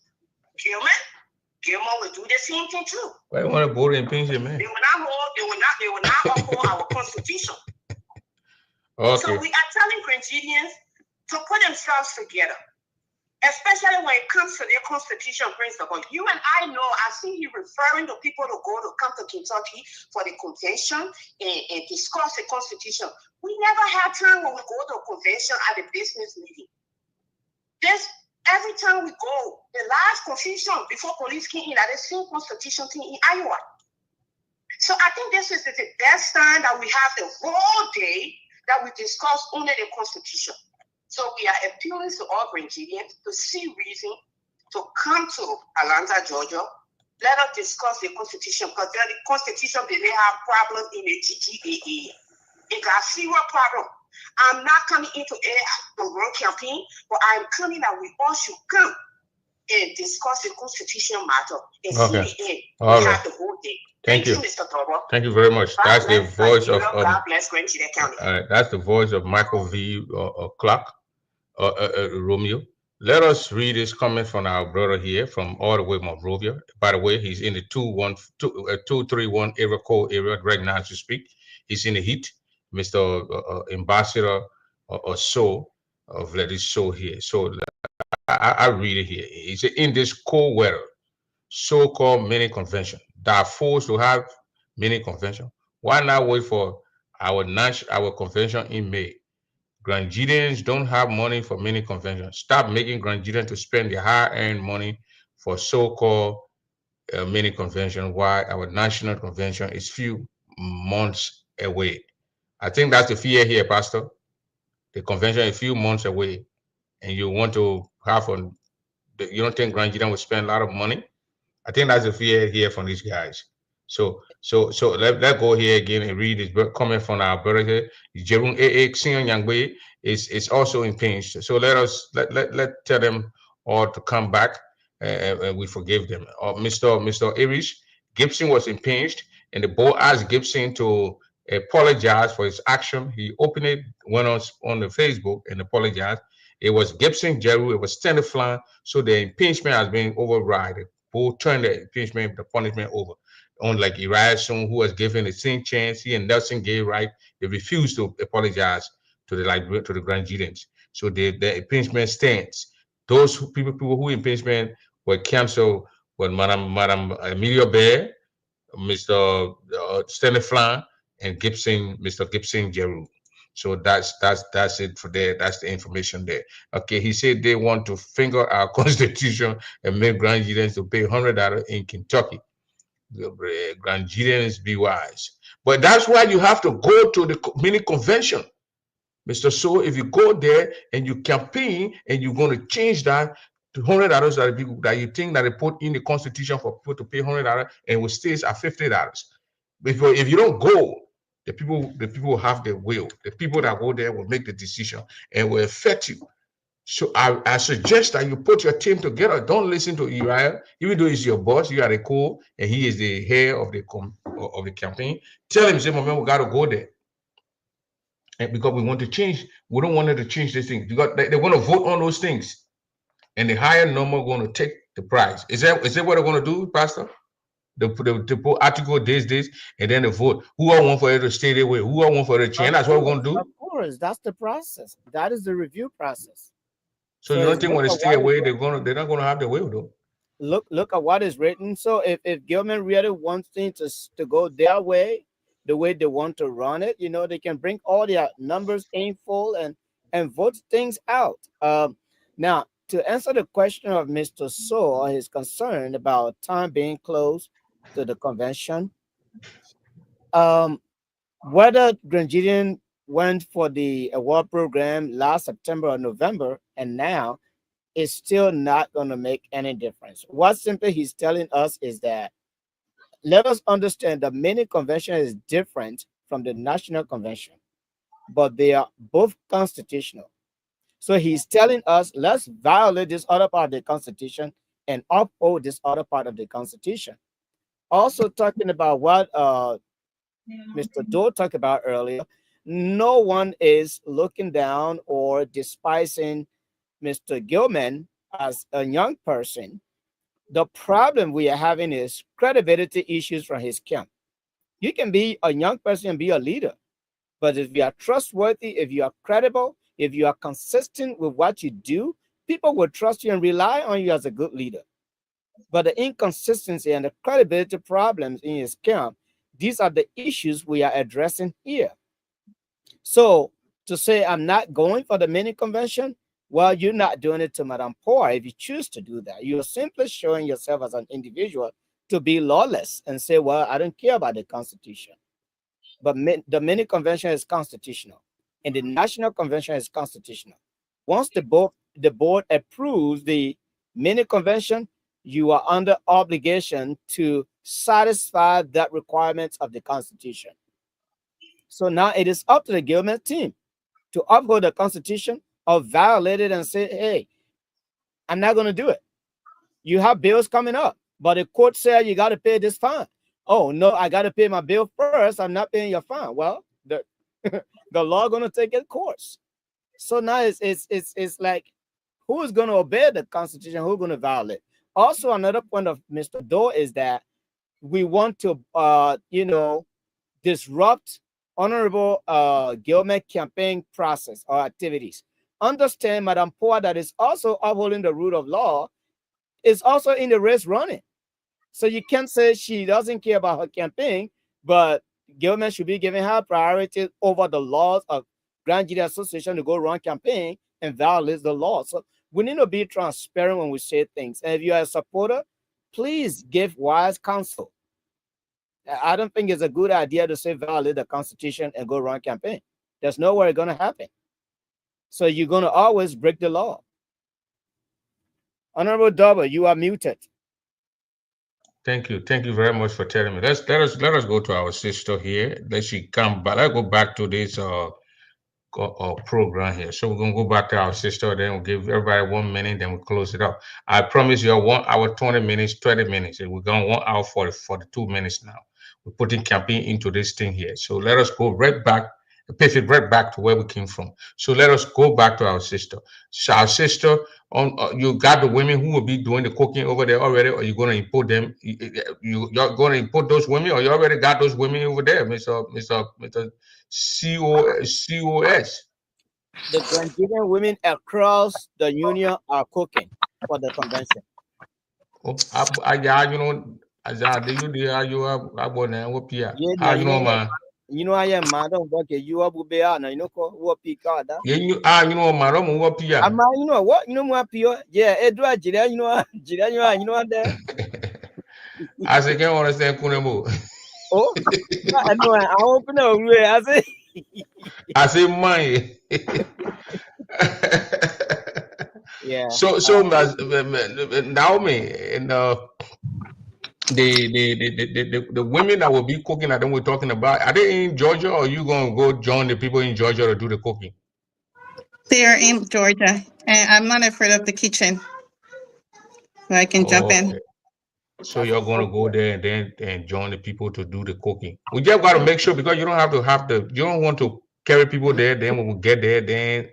Gilmore will do the same thing too. Why you want to board impeach him, man? They will not uphold our constitution. Okay. So we are telling Grenadians to put themselves together, especially when it comes to their constitution principle. You and I know, I see you referring to people to come to Kentucky for the convention and discuss the constitution. We never had time when we go to a convention at a business meeting. Every time we go, the last convention before police came in, at the same constitution thing in Iowa. So I think this is the best time that we have the whole day that we discuss only the constitution. So we are appealing to all Grenadians to see reason to come to Atlanta, Georgia. Let us discuss the constitution, because the constitution they may have problems in the GGAA. It got serious problem. I'm not coming into the wrong campaign, but I'm coming that we all should come and discuss the constitutional matter and see the end. We have the whole day. Thank you, Mr. Tobo. Thank you very much. That's the voice of God bless Grand Judah County. that's the voice of Michael V. Clark, Romeo. Let us read this comment from our brother here from all the way Monrovia. By the way, he's in the 231 area code area right now as we speak. He's in the heat. Mr. Ambassador So of Let It Show here. So I read it here. He said, in this cold weather, so-called mini convention that are forced to have mini convention, why not wait for our convention in May? Granadians don't have money for mini convention. Stop making Granadians to spend their hard-earned money for so-called mini convention while our national convention is few months away. I think that's the fear here, Pastor. The convention is a few months away, and you want to have you don't think Grand Judah will spend a lot of money? I think that's the fear here from these guys. So let's go here again and read this comment from our brother here. Jerome A. Xion Yangwei is also impinged. So let tell them all to come back and we forgive them. Mr. Irish Gibson was impinged, and the board asked Gibson to apologize for his action. He openly went on the Facebook and apologized. It was Gibson Jeru, it was Stanley Flan, so the impeachment has been overridden. Both turned the impeachment, the punishment over. Unlike Uriah Soon, who was given the same chance, he and Nelson Gay right, they refused to apologize to the Grand Judeans. So the impeachment stands. Those people who impeachment were canceled were Madam Amelia Bear, Mr. Stanley Flan, and Mr. Gibson Jeru. So that's it for there. That's the information there. Okay, he said they want to finger our constitution and make Granadians to pay $100 in Kentucky. The Granadians be wise. But that's why you have to go to the mini convention, Mr. So. If you go there and you campaign and you're going to change that to $100 that you think that they put in the constitution for people to pay $100 and will stay at $50. If you don't go, the people will have their will. The people that go there will make the decision and will affect you. So I suggest that you put your team together. Don't listen to Uriah, even though he's your boss. You are the co, and he is the head of the campaign. Tell him, say, "My man, we got to go there." And because we want to change, we don't want to change this thing. They're going to vote on those things, and the higher number going to take the prize. Is that what they're going to do, Pastor? The put article this, and then the vote. Who I want for it to stay their way? Who I want for it to change? That's what we're going to do. Of course, that's the process. That is the review process. So you don't think when they stay away, they're not going to have their will, though? Look at what is written. So if government really wants things to go their way, the way they want to run it, they can bring all their numbers in full and vote things out. Now, to answer the question of Mr. So, his concern about time being close to the convention, whether Granadian went for the award program last September or November and now, is still not going to make any difference. What simply he's telling us is that let us understand the mini convention is different from the national convention, but they are both constitutional. So he's telling us, let's violate this other part of the Constitution and uphold this other part of the Constitution. Also talking about what Mr. Doe talked about earlier, no one is looking down or despising Mr. Gilman as a young person. The problem we are having is credibility issues from his camp. You can be a young person and be a leader, but if you are trustworthy, if you are credible, if you are consistent with what you do, people will trust you and rely on you as a good leader. But the inconsistency and the credibility problems in his camp, these are the issues we are addressing here. So to say I'm not going for the mini convention, well, you're not doing it to Madame Poor. If you choose to do that, you're simply showing yourself as an individual to be lawless and say, well, I don't care about the Constitution. But the mini convention is constitutional, and the national convention is constitutional. Once the board approves the mini convention, you are under obligation to satisfy that requirements of the Constitution. So now it is up to the government team to uphold the Constitution or violate it and say, hey, I'm not going to do it. You have bills coming up, but the court said you got to pay this fine. Oh, no, I got to pay my bill first. I'm not paying your fine. Well, the law going to take its course. So now it's like, who is going to obey the Constitution? Who's going to violate? Also, another point of Mr. Doe is that we want to, disrupt honorable government campaign process or activities. Understand, Madame Poor, that is also upholding the rule of law, is also in the race running. So you can't say she doesn't care about her campaign, but government should be giving her priority over the laws of Grand Jury Association to go run campaign and violate the law. So we need to be transparent when we say things. And if you are a supporter, please give wise counsel. I don't think it's a good idea to say violate the Constitution and go run campaign. There's nowhere it's going to happen. So you're going to always break the law. Honorable Double, you are muted. Thank you very much for telling me. Let us go to our sister here. Let's come back. Let's go back to this program here. So we're gonna go back to our sister. Then we'll give everybody 1 minute. Then we'll close it up. I promise you 1 hour 20 minutes, 30 minutes. We're going 1 hour 42 minutes now. We're putting campaign into this thing here. So let us go right back. Pivot right back to where we came from. So let us go back to our sister. So our sister, you got the women who will be doing the cooking over there already, or you're going to import them? You're going to import those women, or you already got those women over there, Mr. COS? The Granadian women across the union are cooking for the convention. You know, man. You know I am madam work you up be out now, you know what pick out that. You know, madam, what Pia? Am you know what? You know what pure? Yeah, Edward Jira, you know what there? I say, can't understand Kunemo. Oh, I know I open up I say. I say, mine. Yeah. So Naomi and the women that will be cooking that we're talking about, are they in Georgia, or are you gonna go join the people in Georgia to do the cooking? They are in Georgia, and I'm not afraid of the kitchen. So I can jump in. Okay. So you're gonna go there and then join the people to do the cooking. We just gotta make sure, because you don't you don't want to carry people there. Then when we get there, then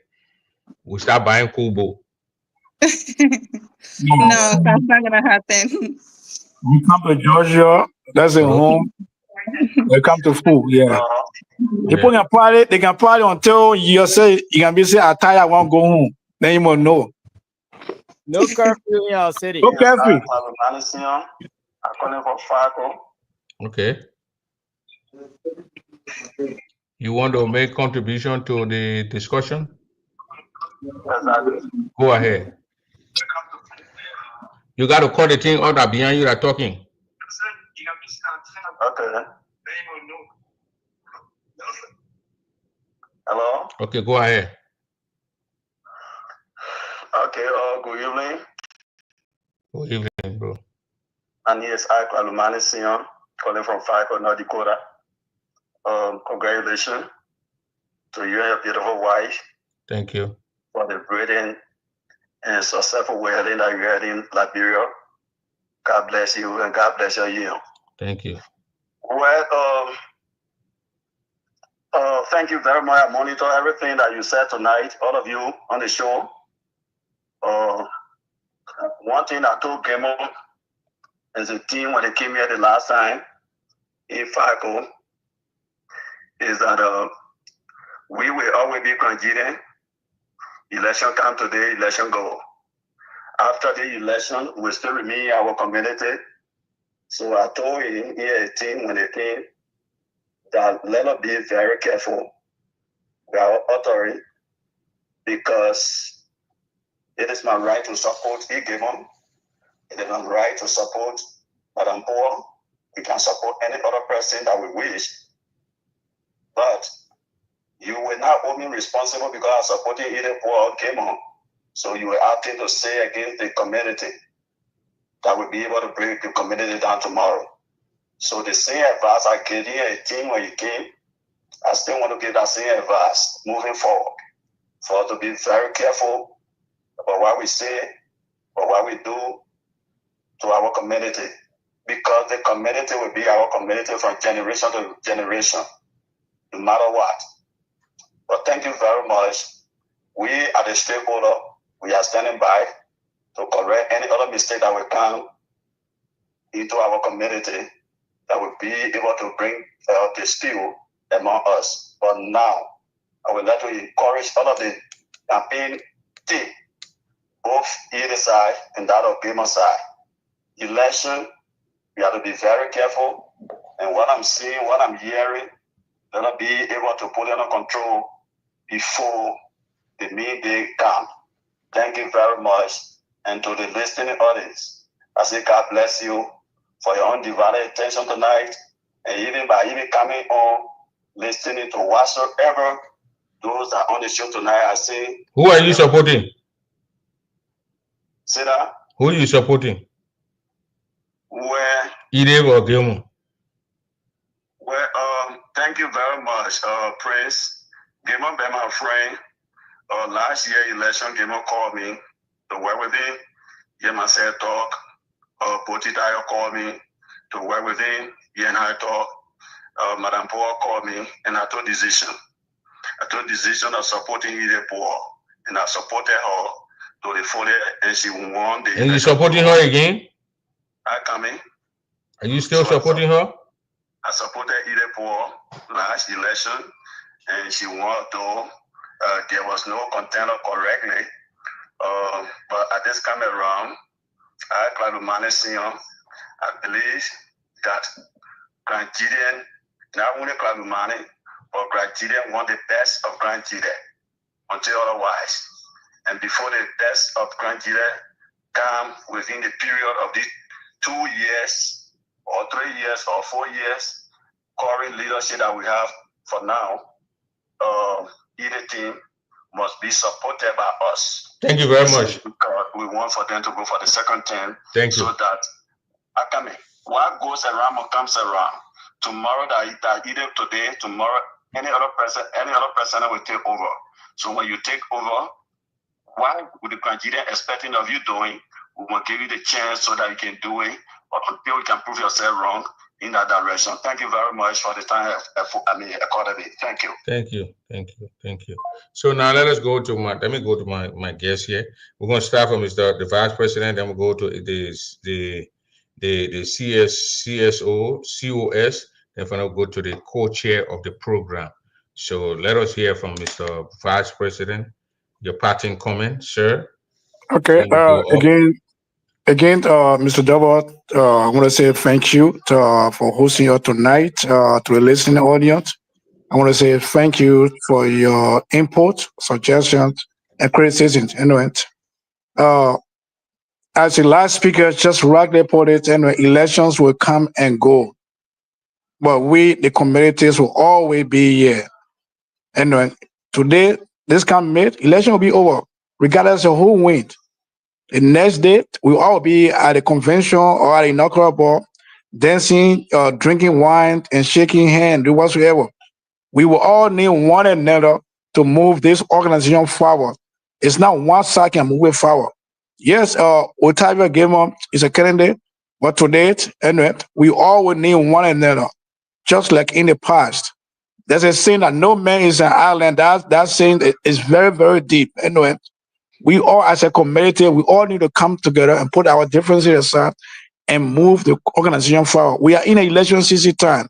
we start buying Kubo. No, that's not gonna happen. You come to Georgia, that's a Hello? home. They come to food, yeah. People Yeah. they can party until you say you can be say I tired, I won't go home. Then you must know. No curfew in our city. No curfew. I'm calling for Farco. Okay. You want to make contribution to the discussion? Go ahead. You got to call the thing out that behind you that talking. Okay. Hello? Okay, go ahead. Okay, good evening. Good evening, bro. And yes, I Alumani Sion, calling from Farco, North Dakota. Congratulations to you and your beautiful wife Thank you. for the brilliant and successful wedding that you had in Liberia. God bless you and God bless your year. Thank you. Well, thank you very much. I monitor everything that you said tonight, all of you on the show. One thing I told Gamo as a team when they came here the last time in FACO is that we will always be Nigerian. Election come today, election go. After the election, we still remain our community. So I told him here a team when they came that let us be very careful with our authority, because it is my right to support Igemon. It is my right to support Madam Paul. We can support any other person that we wish. But you will not hold me responsible because I'm supporting either Paul or Gemon. So you will have things to say against the community that will be able to bring the community down tomorrow. So the same advice I gave you a team when you came, I still want to give that same advice moving forward, for us to be very careful about what we say or what we do to our community, because the community will be our community from generation to generation, no matter what. But thank you very much. We are the stakeholder. We are standing by to correct any other mistake that will come into our community that will be able to bring the skill among us. But now, I would like to encourage all of the campaign team, both either side and that of Gamer side. Election, we have to be very careful. And what I'm seeing, what I'm hearing, let us be able to put it under control before the midday come. Thank you very much. And to the listening audience, I say God bless you for your undivided attention tonight. And even by coming on, listening to whatsoever those that are on the show tonight, I say, Who are you supporting? Say that? Who are you supporting? Where? Ide or Gemo? Well, thank you very much, Prince. Gemo been my friend. Last year election, Gemo called me to work with him. He and myself talk. Potitayo called me to work with him. He and I talk. Madam Paul called me, and I took decision. I took decision of supporting Ide Paul, and I supported her to the full, and she won the election. And you supporting her again? I come in. Are you still supporting her? I supported Ide Paul last election, and she won, though there was no contender correctly. But at this time around, I try to manage, I believe that Nigerian Not only club money, but grandchildren want the best of grandchildren until otherwise. And before the best of grandchildren come within the period of these 2 years or 3 years or 4 years, current leadership that we have for now, either team must be supported by us. Thank you very much. We want for them to go for the second term. Thank you. So that, what goes around or comes around. Tomorrow, that either today, tomorrow, any other person will take over. So when you take over, what would the Nigerian expecting of you doing? We will give you the chance so that you can do it, or until you can prove yourself wrong in that direction. Thank you very much for the time accorded me. Thank you. Thank you. Thank you. Thank you. So now let me go to my guest here. We're going to start from the vice president, then we'll go to the CSO, COS, then finally go to the co-chair of the program. So let us hear from Mr. Vice President. Your parting comment, sir. Okay. Again, Mr. Double, I want to say thank you for hosting us tonight. To the listening audience, I want to say thank you for your input, suggestions, and criticisms. Anyway, as the last speaker just rightly put it, anyway, elections will come and go, but we, the communities, will always be here. Anyway, today, this come mid, election will be over, regardless of who wins. The next day, we'll all be at a convention or at an inaugural ball, dancing, drinking wine, and shaking hands, do whatsoever. We will all need one another to move this organization forward. It's not one side can move it forward. Yes, Otavio Gamer is a candidate, but today, anyway, we all will need one another, just like in the past. There's a saying that no man is an island. That saying is very, very deep. Anyway, we all, as a community, we all need to come together and put our differences aside and move the organization forward. We are in an election season time,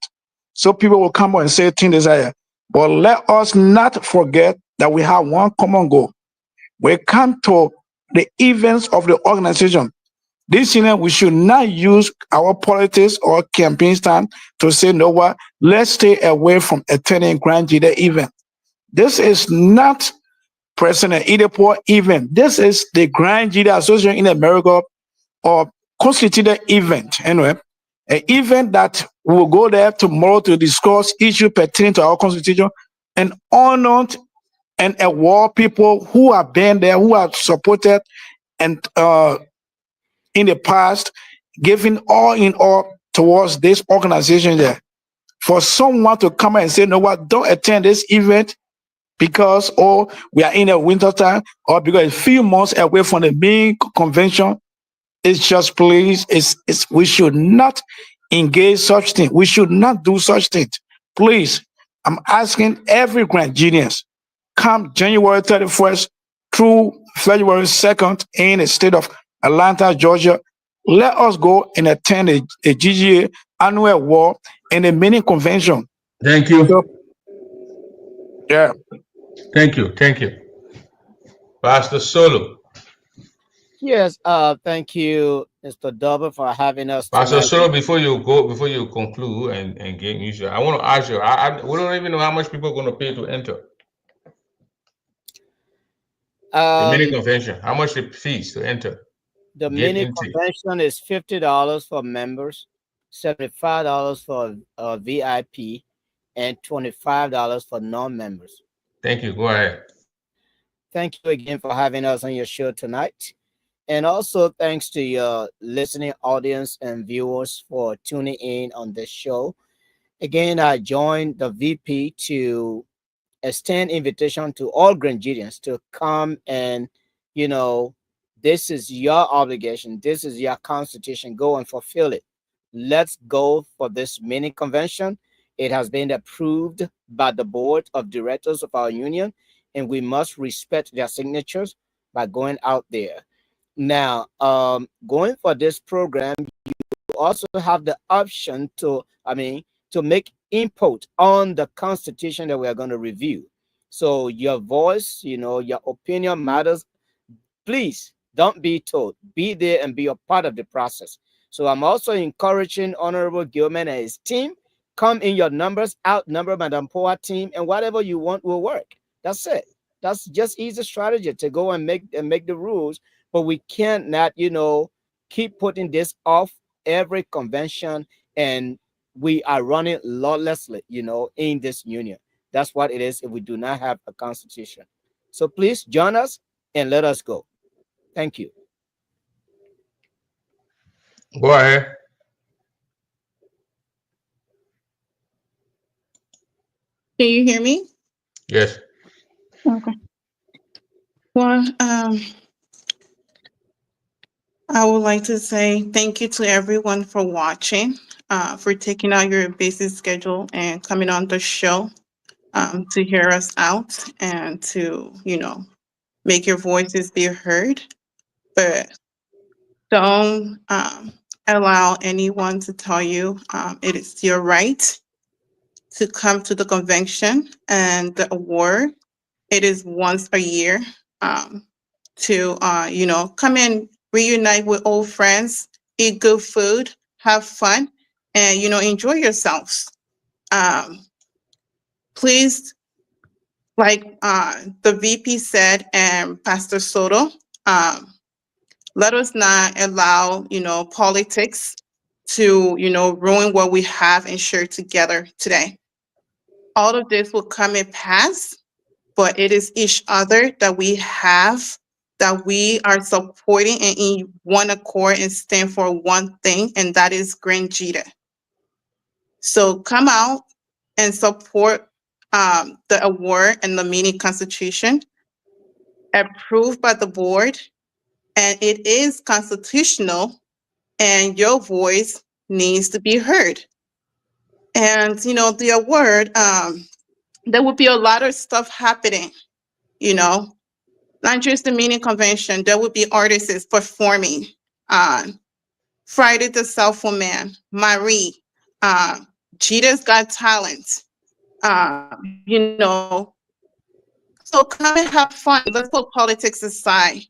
so people will come and say things desire. But let us not forget that we have one common goal. We come to the events of the organization. This year, we should not use our politics or campaign stand to say, no, what, let's stay away from attending Grand Leader event. This is not President Idepo event. This is the Grand Leader Association in America or constituted event. Anyway, an event that will go there tomorrow to discuss issues pertaining to our constitution and honor and award people who have been there, who have supported and in the past, giving all in all towards this organization there. For someone to come and say, no, what, don't attend this event because, we are in a winter time, or because a few months away from the main convention, it's just, please, we should not engage such thing. We should not do such things. Please, I'm asking every Grand Genius, come January 31st through February 2nd in the state of Atlanta, Georgia, let us go and attend a GGA annual war and a mini convention. Thank you. So, yeah. Thank you. Thank you. Pastor Solo. Yes, thank you, Mr. Double, for having us. Pastor tonight. Solo, before you conclude and get you, I want to ask you, we don't even know how much people are going to pay to enter. The mini convention, how much the fees to enter? The mini convention is $50 for members, $75 for VIP, and $25 for non-members. Thank you. Go ahead. Thank you again for having us on your show tonight. And also thanks to your listening audience and viewers for tuning in on this show. Again, I joined the VP to extend invitation to all Grangidians to come and, this is your obligation. This is your constitution. Go and fulfill it. Let's go for this mini convention. It has been approved by the board of directors of our union, and we must respect their signatures by going out there. Now, going for this program, you also have the option to make input on the constitution that we are going to review. So your voice, your opinion matters. Please don't be told. Be there and be a part of the process. So I'm also encouraging Honorable Gilman and his team come in your numbers, outnumber Madame Poa team, and whatever you want will work. That's it. That's just easy strategy to go and make the rules. But we cannot, keep putting this off every convention, and we are running lawlessly, in this union. That's what it is if we do not have a constitution. So please join us and let us go. Thank you. Go ahead. Can you hear me? Yes. Okay. Well, I would like to say thank you to everyone for watching, for taking out your busy schedule and coming on the show to hear us out and to, make your voices be heard. But don't allow anyone to tell you it is your right to come to the convention and the award. It is once a year to, come in, reunite with old friends, eat good food, have fun, and, enjoy yourselves. Please, like the VP said and Pastor Soto, let us not allow, politics to, ruin what we have and share together today. All of this will come and pass, but it is each other that we have, that we are supporting and in one accord and stand for one thing, and that is Ggaa. So come out and support the award and the mini constitution approved by the board, and it is constitutional, and your voice needs to be heard. And, the award, there will be a lot of stuff happening, not just the mini convention. There will be artists performing on Friday the Soulful Man, Marie, Gga's Got Talent, So come and have fun. Let's put politics aside.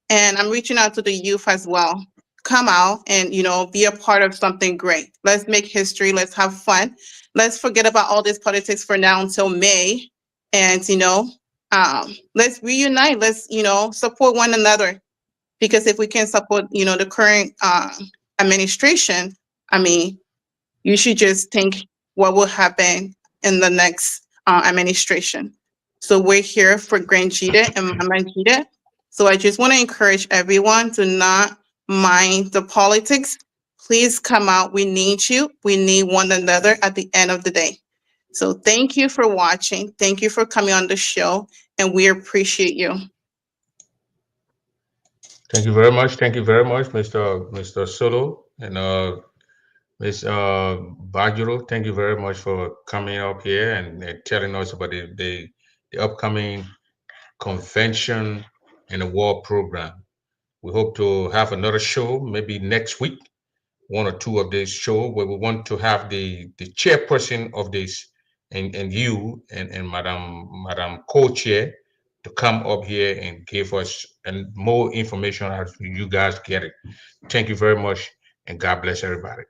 And I'm reaching out to the youth as well. Come out and, be a part of something great. Let's make history. Let's have fun. Let's forget about all this politics for now until May. And, let's reunite. Let's, support one another. Because if we can support, the current administration, you should just think what will happen in the next administration. So we're here for Ggaa and Mama Ggaa. So I just want to encourage everyone to not mind the politics. Please come out. We need you. We need one another at the end of the day. So thank you for watching. Thank you for coming on the show, and we appreciate you. Thank you very much. Thank you very much, Mr. Solo and Ms. Bajuro. Thank you very much for coming up here and telling us about the upcoming convention and award program. We hope to have another show maybe next week, one or two of these shows where we want to have the chairperson of this and you and Madam Co-Chair to come up here and give us more information as you guys get it. Thank you very much, and God bless everybody.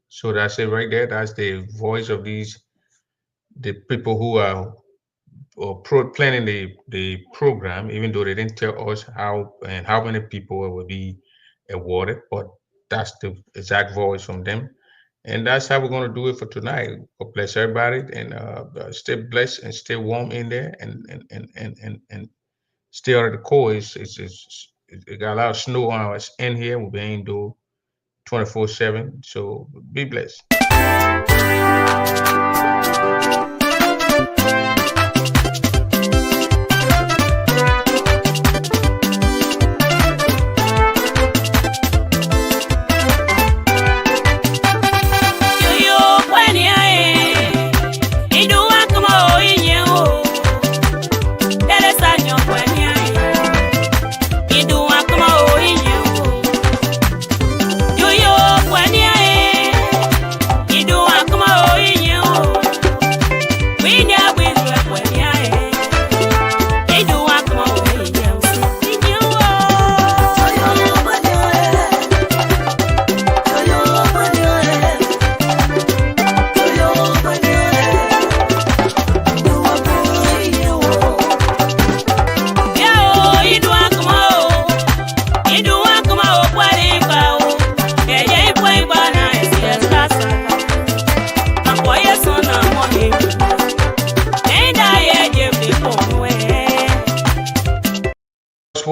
So that's it right there. That's the voice of the people who are planning the program, even though they didn't tell us how many people will be awarded, but that's the exact voice from them. And that's how we're going to do it for tonight. God bless everybody, and stay blessed and stay warm in there, and stay out of the cold. It got a lot of snow on us in here. We'll be indoor 24/7. So be blessed. You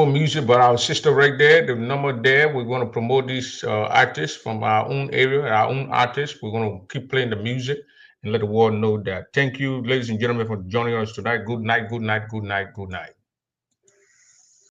for music, but our sister right there, the number there, we're going to promote these artists from our own area, our own artists. We're going to keep playing the music and let the world know that. Thank you, ladies and gentlemen, for joining us tonight. Good night, good night, good night, good night.